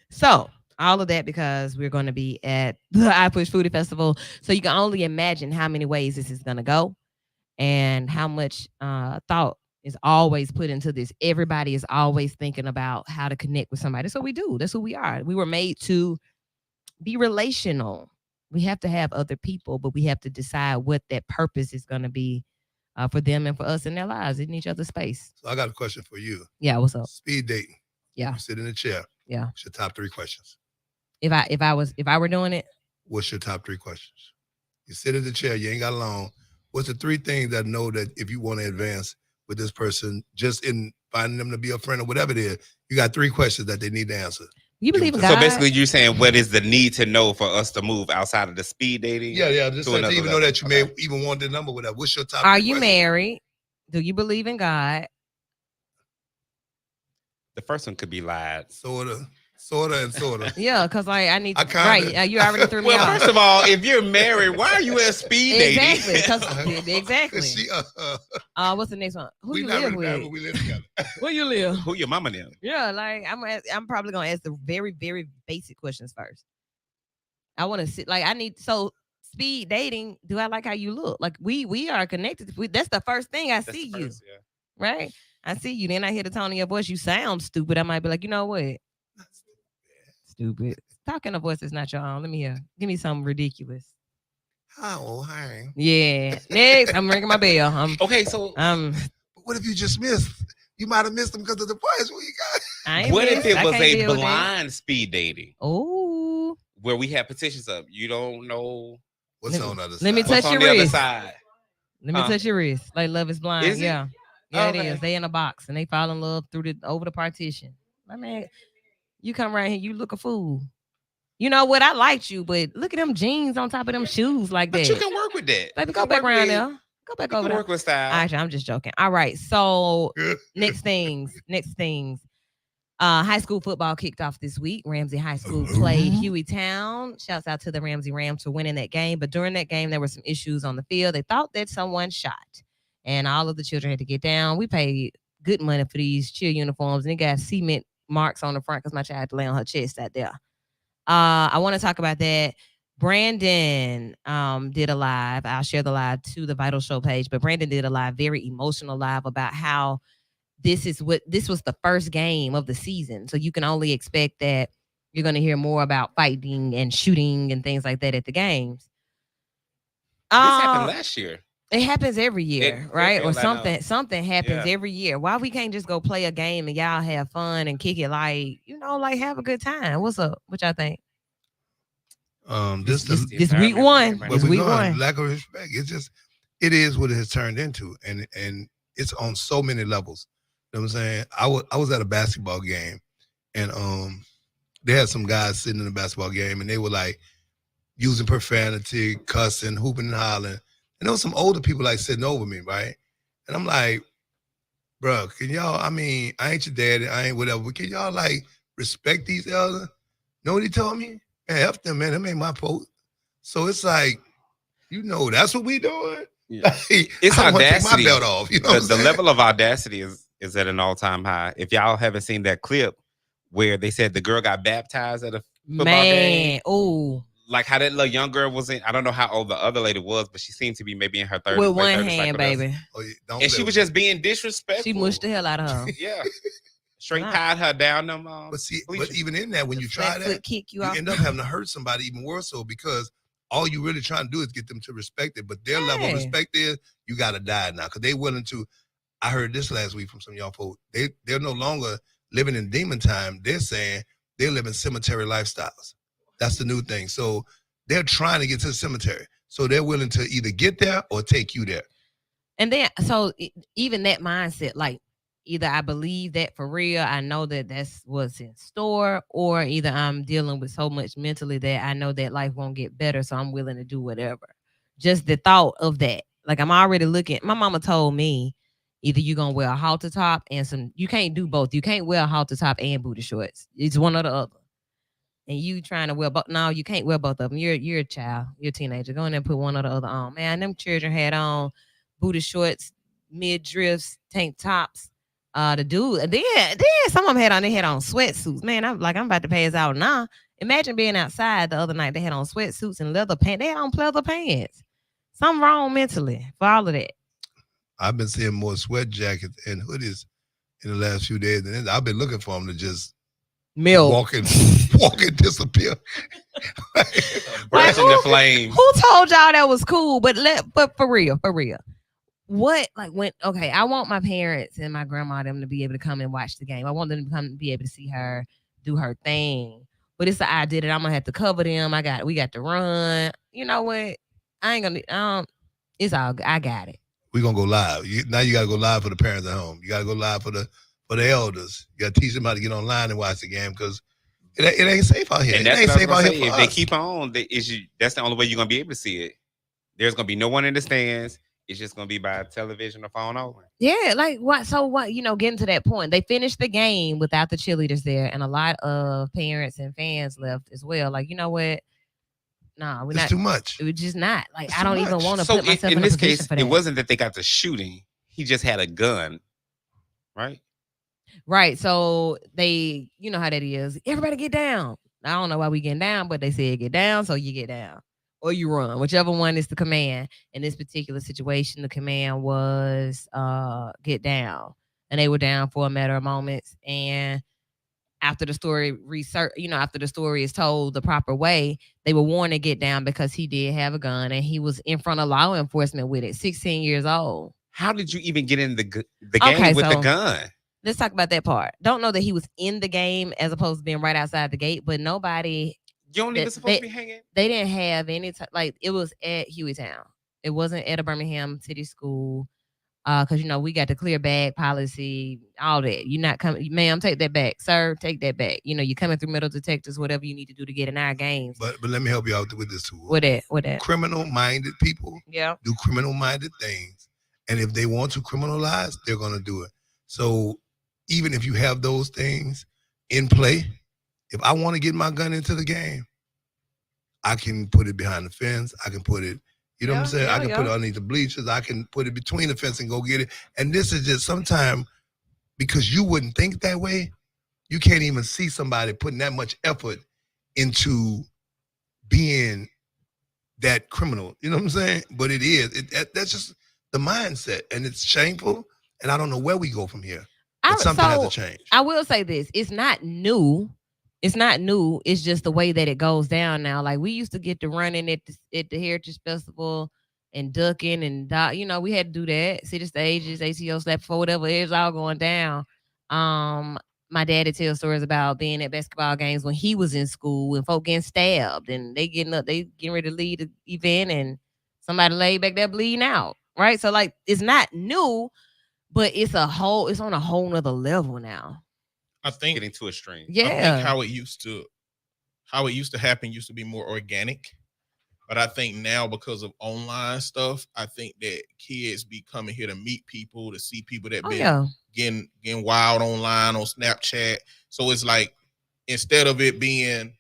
So all of that because we're going to be at the I Push Foodie Festival. So you can only imagine how many ways this is going to go and how much thought is always put into this. Everybody is always thinking about how to connect with somebody. That's what we do. That's who we are. We were made to be relational. We have to have other people, but we have to decide what that purpose is going to be for them and for us in their lives, in each other's space. So I got a question for you. Yeah, what's up? Speed dating. Yeah. You sit in a chair. Yeah. What's your top 3 questions? If I were doing it, What's your top 3 questions? You sit in the chair, you ain't got long. What's the 3 things that know that if you want to advance with this person, just in finding them to be a friend or whatever it is, you got 3 questions that they need to answer. you believe in God. So basically you're saying what is the need to know for us to move outside of the speed dating? Yeah. Just To like another to even know level. that you may even want the number with that. What's your top? Are 3 you questions? married? Do you believe in God? The first one could be lied. Sorta. Yeah, because I need I to. kinda- Right, you already threw me Well, off. first of all, if you're married, why are you at speed dating? Exactly. 'Cause- exactly. She, What's the next one? Who we you not live really married, with? but we live together. Where you live? Who your mama then? Yeah, like I'm probably gonna ask the very, very basic questions first. I want to sit like I need speed dating. Do I like how you look? Like we are connected. That's the first thing I That's see the you. first, yeah. Right? I see you. Then I hear the tone of your voice. You sound stupid. I might be like, you know what? Stupid. Talking a voice is not your own. Let me hear. Give me something ridiculous. Hi. Yeah. Next, I'm ringing my bell. Okay, so But what if you just missed? You might have missed them because of the price. What you got? I ain't what if missed. it I was can't a deal with that. blind speed dating Oh. where we have petitions up? You don't know What's Let me- on the other side? let me what's touch on your the other wrist. side. Let me touch your wrist. Like love is blind. Is it? Yeah. Yeah, Okay. it is. They in a box and they fall in love over the partition. My man, you come right here, you look a fool. You know what? I liked you, but look at them jeans on top of them shoes like But that. you can work with that. Baby, You go can back work around with- there. Go back You over can there. work with style. Actually, I'm just joking. All right. So next things. High school football kicked off this week. Ramsey High School played Hueytown. Shouts out to the Ramsey Rams for winning that game. But during that game, there were some issues on the field. They thought that someone shot, and all of the children had to get down. We paid good money for these cheer uniforms, and it got cement marks on the front because my child had to lay on her chest out there. I want to talk about that. Brandon did a live. I'll share the live to the Vital Show page, but Brandon did a live, very emotional live about how this was the first game of the season. So you can only expect that you're going to hear more about fighting and shooting and things like that at the games. This happened last year. It happens every year, right? Or Fairfield, I know. something happens Yeah. every year. Why we can't just go play a game and y'all have fun and kick it like, like have a good time? What's up? What y'all think? This This the week environment one. everybody- but This we week know one. lack of respect. It is what it has turned into, and it's on so many levels. You know what I'm saying? I was at a basketball game, and they had some guys sitting in the basketball game, and they were like using profanity, cussing, hooping and hollering. And there was some older people like sitting over me, right? And I'm like, bro, can y'all? I mean, I ain't your daddy, I ain't whatever, but can y'all like respect these elders? Know what he told me? Man, F them, man. That ain't my fault. So it's like, that's what we doing. Yeah. Like, It's I wanna take my audacity. belt off. You know what I'm The saying? level of audacity is at an all-time high. If y'all haven't seen that clip where they said the girl got baptized at a football game, Man, oh, like how that little young girl was in, I don't know how old the other lady was, but she seemed to be maybe in her 30s. with late one 30s, hand, like with us. baby. Oh, yeah, don't And play she with was me. just being disrespectful. She mushed the hell out of her. Yeah. Straight Wow. tied her down them. But see, bleachers. but even in that, when The you try flat foot that, kick you you off. end up having to hurt somebody even worse so because all you really trying to do is get them to respect it. But their level of Yeah. respect is you got to die now because they willing to. I heard this last week from some of y'all folks. They're no longer living in demon time. They're saying they're living cemetery lifestyles. That's the new thing. So they're trying to get to the cemetery. So they're willing to either get there or take you there. And then, even that mindset, like either I believe that for real, I know that that's what's in store, or either I'm dealing with so much mentally that I know that life won't get better, so I'm willing to do whatever. Just the thought of that, like I'm already looking. My mama told me either you're gonna wear a halter top and you can't do both. You can't wear a halter top and booty shorts. It's one or the other. And you trying to wear both? No, you can't wear both of them. You're a child. You're a teenager. Go in there and put one or the other on. Man, them children had on booty shorts, mid drifts, tank tops. The dude, then some of them they had on sweatsuits. Man, I'm about to pass out now. Imagine being outside the other night. They had on sweatsuits and leather pants. They had on leather pants. Something wrong mentally for all of that. I've been seeing more sweat jackets and hoodies in the last few days, and I've been looking for them to just Milk. walk and disappear. Bursting the flame. Who told y'all that was cool? But for real. What okay, I want my parents and my grandma them to be able to come and watch the game. I want them to come and be able to see her do her thing. But it's the idea that I'm gonna have to cover them. We got to run. You know what? I ain't gonna it's all I got it. We're gonna go live. Now you gotta go live for the parents at home. You gotta go live for the elders. You gotta teach them how to get online and watch the game because it ain't safe out here. And It that's ain't what I was safe gonna out say. here for If they us. keep on, that's the only way you're gonna be able to see it. There's gonna be no one in the stands. It's just gonna be by television or phone only. Yeah, like what? So what? Getting to that point, they finished the game without the cheerleaders there, and a lot of parents and fans left as well. Like, you know what? Nah, we're It's not. too much. It was just not. Like, It's I don't too even much. want to So put myself in in a this position case, for that. it wasn't that they got the shooting. He just had a gun, right? Right. So they, you know how that is. Everybody get down. I don't know why we getting down, but they said get down, so you get down. Or you run. Whichever one is the command. In this particular situation, the command was get down. And they were down for a matter of moments. And after the story after the story is told the proper way, they were warned to get down because he did have a gun and he was in front of law enforcement with it, 16 years old. How did you even get in the game Okay, with the so- gun? Let's talk about that part. Don't know that he was in the game as opposed to being right outside the gate, but nobody, You don't even They- supposed to be hanging. they didn't have any like it was at Hueytown. It wasn't at a Birmingham City school. Because you know we got the clear bag policy, all that. You're not coming, ma'am. Take that back, sir. Take that back. You know you're coming through metal detectors, whatever you need to do to get in our games. But let me help you out with this too. What that? What that? Criminal-minded people Yeah. do criminal-minded things, and if they want to criminalize, they're gonna do it. So even if you have those things in play, if I want to get my gun into the game, I can put it behind the fence. I can put it, you know what I'm saying? I can put it underneath the bleachers. I can put it between the fence and go get it. And this is just sometimes because you wouldn't think that way, you can't even see somebody putting that much effort into being that criminal. You know what I'm saying? But it is. That's just the mindset, and it's shameful. And I don't know where we go from here. But something has to change. I will say this: it's not new. It's not new. It's just the way that it goes down now. Like we used to get to running at the Heritage Festival and ducking and you know we had to do that. See the stages, ACO slap for whatever. It's all going down. My daddy tells stories about being at basketball games when he was in school and folk getting stabbed and they getting ready to lead the event and somebody laid back there bleeding out. Right. So like it's not new, but it's on a whole nother level now. I think Getting to a stream. Yeah. I think how it used to happen used to be more organic. But I think now because of online stuff, I think that kids be coming here to meet people, to see people that been getting wild online on Snapchat. So it's like instead of it being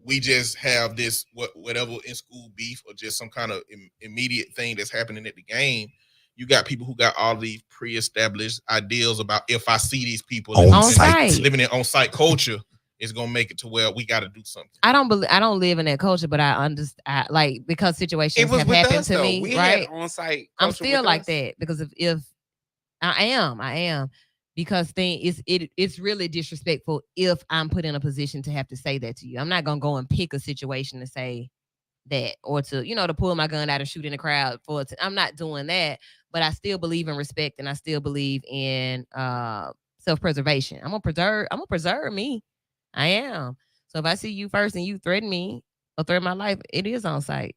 we just have this whatever in school beef or just some kind of immediate thing that's happening at the game, you got people who got all these pre-established ideals about if I see these people on site living in on-site culture, it's gonna make it to where we got to do something. I don't live in that culture, but I understand like because situations have happened to me. We right, had on-site. I'm still like that because if I am because it's really disrespectful if I'm put in a position to have to say that to you. I'm not gonna go and pick a situation to say that or to to pull my gun out and shoot in the crowd I'm not doing that, but I still believe in respect and I still believe in self-preservation. I'm gonna preserve me. I am. So if I see you first and you threaten me or threaten my life, it is on site.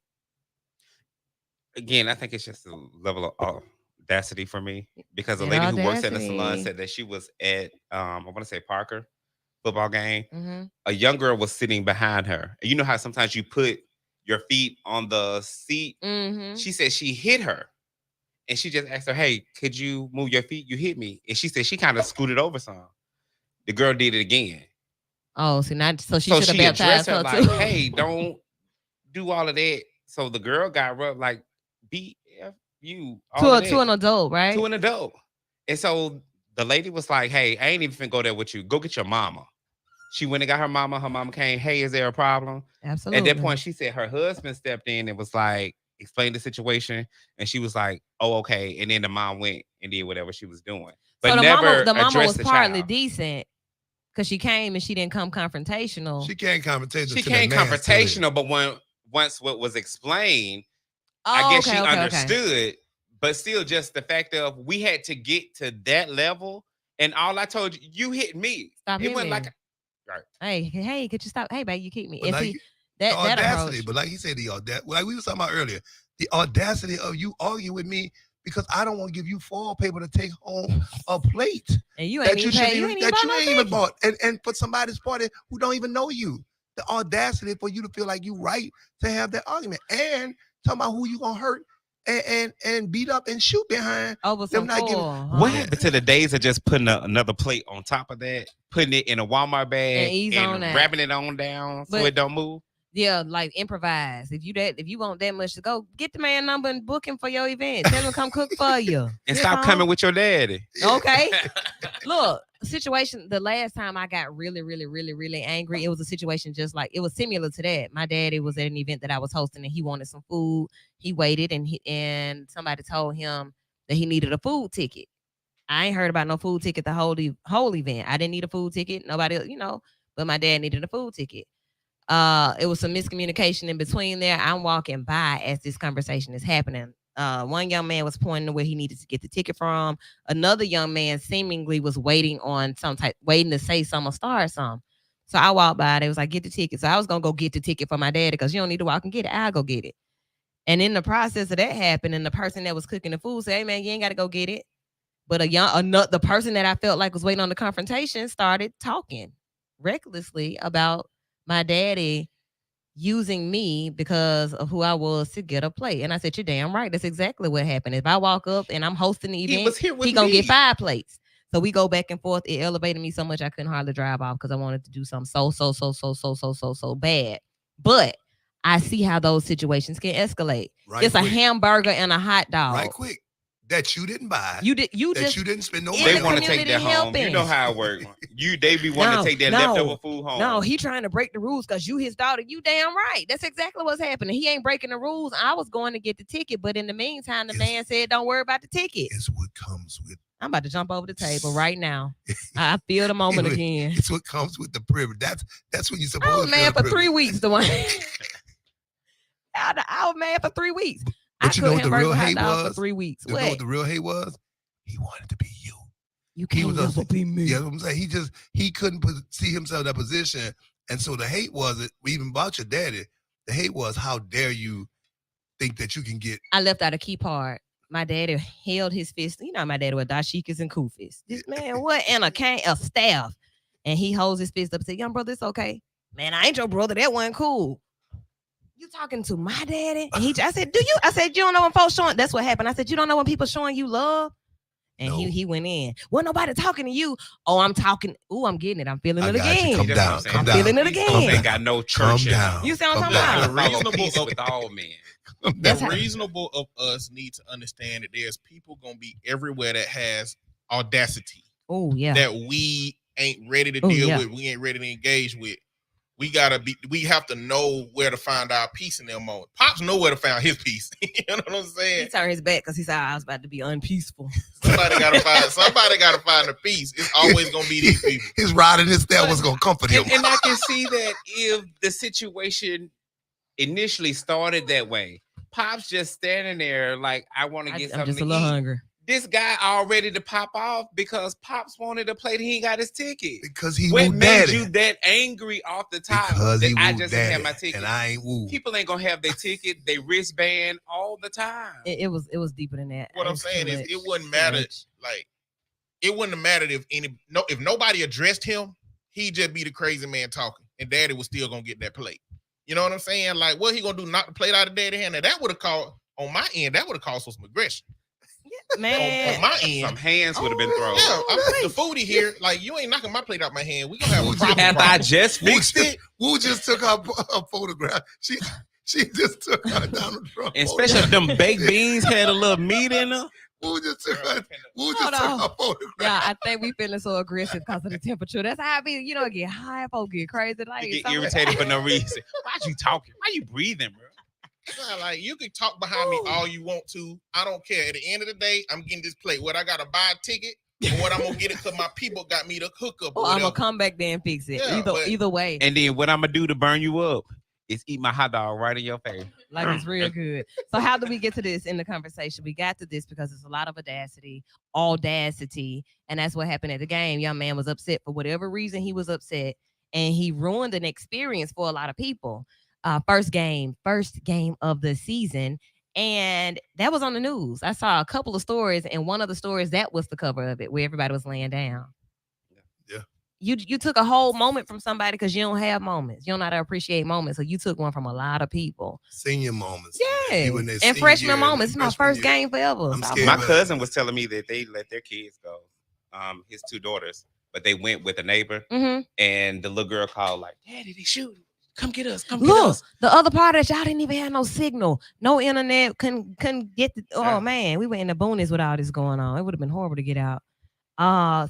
Again, I think it's just a level of audacity for me because a lady who works at the salon said that she was at I want to say Parker football game. Mm-hmm. A young girl was sitting behind her. And you know how sometimes you put your feet on the seat? Mm-hmm. She said she hit her. And she just asked her, hey, could you move your feet? You hit me. And she said she kind of scooted over some. The girl did it again. Oh, so she should have baptized her like, too. hey, don't do all of that. So the girl got rubbed like BFU. To an adult, right? To an adult. And so the lady was like, hey, I ain't even finna go there with you. Go get your mama. She went and got her mama. Her mama came, hey, is there a problem? Absolutely. At that point, she said her husband stepped in and was like, explain the situation. And she was like, oh, okay. And then the mom went and did whatever she was doing. But so the mama was partly child. Decent because she came and she didn't come confrontational. She came confrontational. She came confrontational, but once what was explained, I guess she understood. Okay. But still, just the fact of we had to get to that level. And all I told you, you hit me. Stop it went me. like, right. Hey, could you stop? Hey, babe, you keep me. But and like, see, that audacity, approach. but like he said, the audacity, like we were talking about earlier, the audacity of you arguing with me because I don't want to give you foil paper to take home a plate. And you ain't even bought. And for somebody's party who don't even know you. The audacity for you to feel like you right to have that argument. And talking about who you gonna hurt and beat up and shoot behind. Over some What happened to the days of just putting another plate on top of that, putting it in a Walmart bag and wrapping it on down so it don't move? Yeah, like improvise. If you want that much to go, get the man number and book him for your event. Tell him to come cook for you. And stop coming with your daddy. Okay. Look, situation. The last time I got really, really, really, really angry, it was a situation just like it was similar to that. My daddy was at an event that I was hosting and he wanted some food. He waited and somebody told him that he needed a food ticket. I ain't heard about no food ticket the whole event. I didn't need a food ticket. Nobody, but my dad needed a food ticket. It was some miscommunication in between there. I'm walking by as this conversation is happening. One young man was pointing to where he needed to get the ticket from. Another young man seemingly was waiting to say something or start something. So I walked by. They was like, get the ticket. So I was gonna go get the ticket for my daddy because you don't need to walk and get it. I'll go get it. And in the process of that happening, the person that was cooking the food said, "Hey man, you ain't got to go get it." But the person that I felt like was waiting on the confrontation started talking recklessly about my daddy using me because of who I was to get a plate. And I said, "You're damn right. That's exactly what happened. If I walk up and I'm hosting the event, was here with he gonna get me. 5 plates." So we go back and forth. It elevated me so much I couldn't hardly drive off because I wanted to do something so bad. But I see how those situations can escalate. Right It's a quick. hamburger and a hot dog. Right quick. That you didn't buy. You that just you didn't spend no in money. They the want to take community that home. You know helping. how it works. They be wanting No, to take that no, leftover food home. No, he trying to break the rules because you his daughter. You damn right. That's exactly what's happening. He ain't breaking the rules. I was going to get the ticket, but in the meantime, the Yes. man said, "Don't worry about the ticket." It's what comes with. I'm about to jump over the table right now. I feel the moment again. It's what comes with the privilege. That's when you're I supposed was to mad feel for 3 privilege. weeks, Dwayne. I was mad for 3 weeks. But you know what the real hate for was? 3 weeks. You know what the real hate was? He wanted to be you. You He can't was never be me. Yeah, I'm saying he couldn't see himself in that position, and so the hate wasn't even about your daddy. The hate was, how dare you think that you can get? I left out a key part. My daddy held his fist. You know, my daddy with dashikis and kufis. This man, what? And a staff. And he holds his fist up and said, "Young brother, it's okay. Man, I ain't your brother. That wasn't cool. You talking to my daddy?" And I said, "Do you?" I said, "You don't know when folks showing." That's what happened. I said, "You don't know when people showing you love?" And No. he went in. Well, nobody talking to you. Oh, I'm talking. Ooh, I'm getting it. I'm feeling I it got you. again. Come That's down. what I'm saying. Come I'm feeling down. it again. Come Ain't down. got no church Calm in down. them. You see what I'm Calm talking down. about? Follow Reasonable peace of- with all men. That's The how- reasonable of us need to understand that there's people gonna be everywhere that has audacity Oh, yeah. that we ain't ready to Oh, deal yeah. with. We ain't ready to engage with. We have to know where to find our peace in that moment. Pops know where to find his peace. You know what I'm He saying? turned his back because he said I was about to be unpeaceful. Somebody gotta find the peace. It's always gonna be these people. His rod in his step was gonna comfort him. And I can see that if the situation initially started that way, Pop's just standing there like, I want to get I'm something just a to little eat. hungry. This guy all ready to pop off because Pops wanted a plate and he got his ticket. Because he What woo made daddy. you that angry off the top Because that he I woo just didn't have daddy. my ticket? And I ain't woo. People ain't gonna have their ticket, they wristband all the time. It was deeper than that. What It I'm was too saying is, much. it wouldn't Too matter. much. Like, it wouldn't have mattered if nobody addressed him, he'd just be the crazy man talking, and Daddy was still gonna get that plate. You know what I'm saying? Like, what he gonna do? Knock the plate out of Daddy's hand? Now, that would have caused, on my end, that would have caused some aggression. Man. On my end, Some hands would have been thrown. yeah, I'm the foodie here. Like, you ain't knocking my plate out my hand. We gonna have a problem. After I just Woo fixed it, Woo just took her photograph. She just took her Donald Trump. And especially if them baked beans had a little meat in them. Woo just took her. Woo Hold just took on. her photograph. Yeah, I think we feeling so aggressive because of the temperature. That's how I be. You know, get high, folks get crazy. Like you get something- irritated for no reason. Why you talking? Why you breathing, bro? Nah, like, you can talk behind me all you want to. I don't care. At the end of the day, I'm getting this plate. What I gotta buy a ticket, or what I'm gonna get it because my people got me the hookup. Oh, I'm gonna come back there and fix it. Yeah, but- Either way, And then what I'm gonna do to burn you up is eat my hot dog right in your face. like it's real good. So how do we get to this in the conversation? We got to this because it's a lot of audacity, and that's what happened at the game. Young man was upset for whatever reason. He was upset, and he ruined an experience for a lot of people. First game of the season, and that was on the news. I saw a couple of stories, and one of the stories that was the cover of it, where everybody was laying down. Yeah. You took a whole moment from somebody because you don't have moments. You don't know how to appreciate moments, so you took one from a lot of people. Senior moments. Yeah, You in their and senior freshman year, moments. It's my freshman first year. game forever. I'm So I scared. My but- cousin was telling me that they let their kids go, his 2 daughters, but they went with a neighbor, Mhm. and the little girl called like, "Daddy, they shooting! Come get us! Come get Look, us!" the other part of that, y'all didn't even have no signal, no internet, couldn't get the. Oh Yeah. man, we were in the boonies with all this going on. It would have been horrible to get out.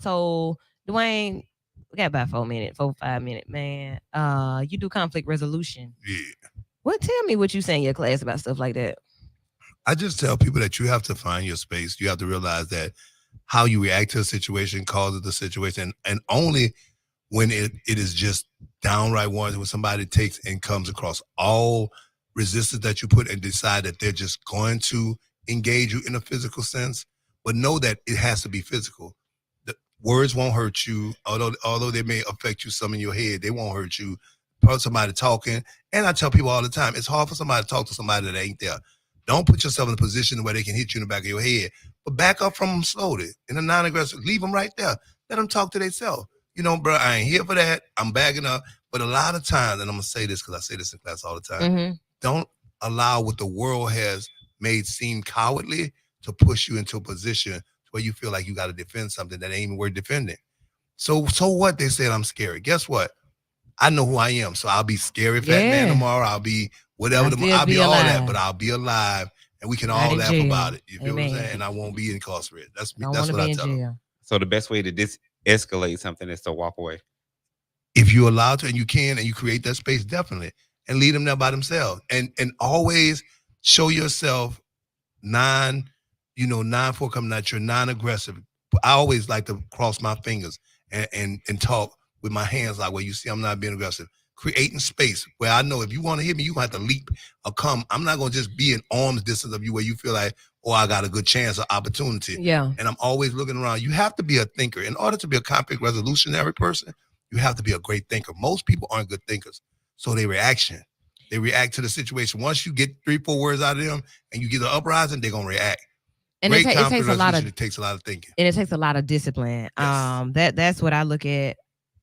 So Dwayne, we got about 4 minutes, 5 minutes, man. You do conflict resolution. Yeah. What? Tell me what you say in your class about stuff like that. I just tell people that you have to find your space. You have to realize that how you react to a situation causes the situation, and only when it is just downright warranted, when somebody takes and comes across all resistance that you put and decide that they're just going to engage you in a physical sense, but know that it has to be physical. The words won't hurt you, although they may affect you some in your head, they won't hurt you. Somebody talking, and I tell people all the time, it's hard for somebody to talk to somebody that ain't there. Don't put yourself in a position where they can hit you in the back of your head. But back up from them slowly in a non-aggressive. Leave them right there. Let them talk to themselves. You know, bro, I ain't here for that. I'm backing up. But a lot of times, and I'm gonna say this because I say this in class all the time. Mm-hmm. Don't allow what the world has made seem cowardly to push you into a position where you feel like you got to defend something that ain't even worth defending. So what? They said I'm scary. Guess what? I know who I am. So I'll be scary fat man Yeah. tomorrow. I'll be whatever. I'll I'll be be all that, alive. but I'll be alive, and we can Not all in laugh jail. about it. You feel what I'm Amen. saying? And I won't be incarcerated. That's me. Don't That's want to what be I in tell them. jail. So the best way to escalate something is to walk away. If you're allowed to, and you can, and you create that space, definitely, and leave them there by themselves, and always show yourself non-forthcoming, that you're non-aggressive. I always like to cross my fingers and talk with my hands like where you see I'm not being aggressive. Creating space where I know if you want to hit me, you're going to have to leap or come. I'm not going to just be in arm's distance of you where you feel like, oh, I got a good chance or opportunity. Yeah. And I'm always looking around. You have to be a thinker. In order to be a conflict resolutionary person, you have to be a great thinker. Most people aren't good thinkers. So they react to the situation. Once you get 3-4 words out of them and you get an uprising, they're going to react. And Great it takes conflict a lot resolution, of it takes a lot of thinking. and it takes a lot of discipline. Yes. That's what I look at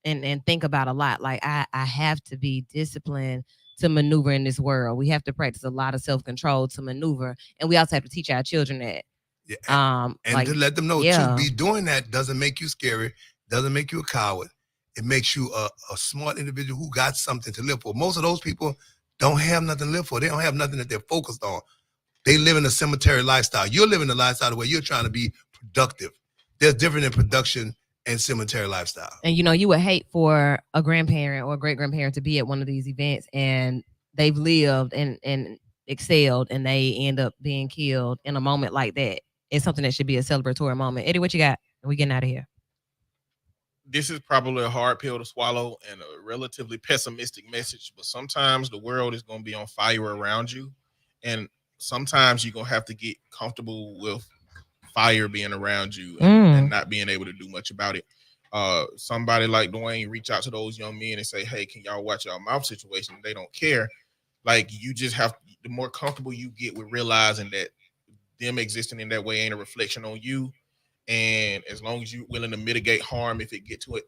and think about a lot. Like I have to be disciplined to maneuver in this world. We have to practice a lot of self-control to maneuver, and we also have to teach our children that. Yeah. And like, to let them know yeah. too, be doing that doesn't make you scary, doesn't make you a coward. It makes you a smart individual who got something to live for. Most of those people don't have nothing to live for. They don't have nothing that they're focused on. They live in a cemetery lifestyle. You're living a lifestyle where you're trying to be productive. There's different in production and cemetery lifestyle. And you would hate for a grandparent or a great grandparent to be at one of these events and they've lived and excelled and they end up being killed in a moment like that. It's something that should be a celebratory moment. Eddie, what you got? We getting out of here. This is probably a hard pill to swallow and a relatively pessimistic message, but sometimes the world is going to be on fire around you. And sometimes you're going to have to get comfortable with fire being around you and not being able to do much about it. Somebody like Dwayne reach out to those young men and say, hey, can y'all watch your mouth situation? They don't care. Like, you just have, the more comfortable you get with realizing that them existing in that way ain't a reflection on you. And as long as you're willing to mitigate harm, if it get to an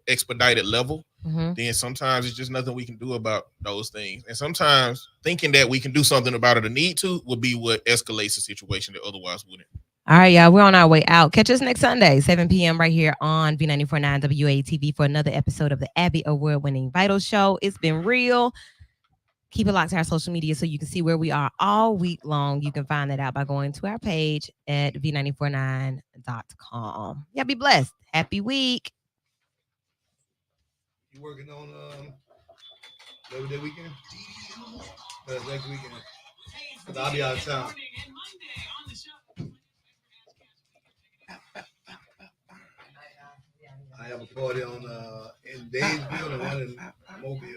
expedited level, then sometimes it's just nothing we can do about those things. And sometimes thinking that we can do something about it or need to will be what escalates a situation that otherwise wouldn't. All right, y'all. We're on our way out. Catch us next Sunday, 7 p.m. right here on V94.9 WATV for another episode of the Abby Award-winning Vital Show. It's been real. Keep it locked to our social media so you can see where we are all week long. You can find that out by going to our page at v949.com. Y'all be blessed. Happy week. You working on Labor Day weekend? Next weekend. Because I'll be out of town. I have a party on in Daysville and one in Mobile.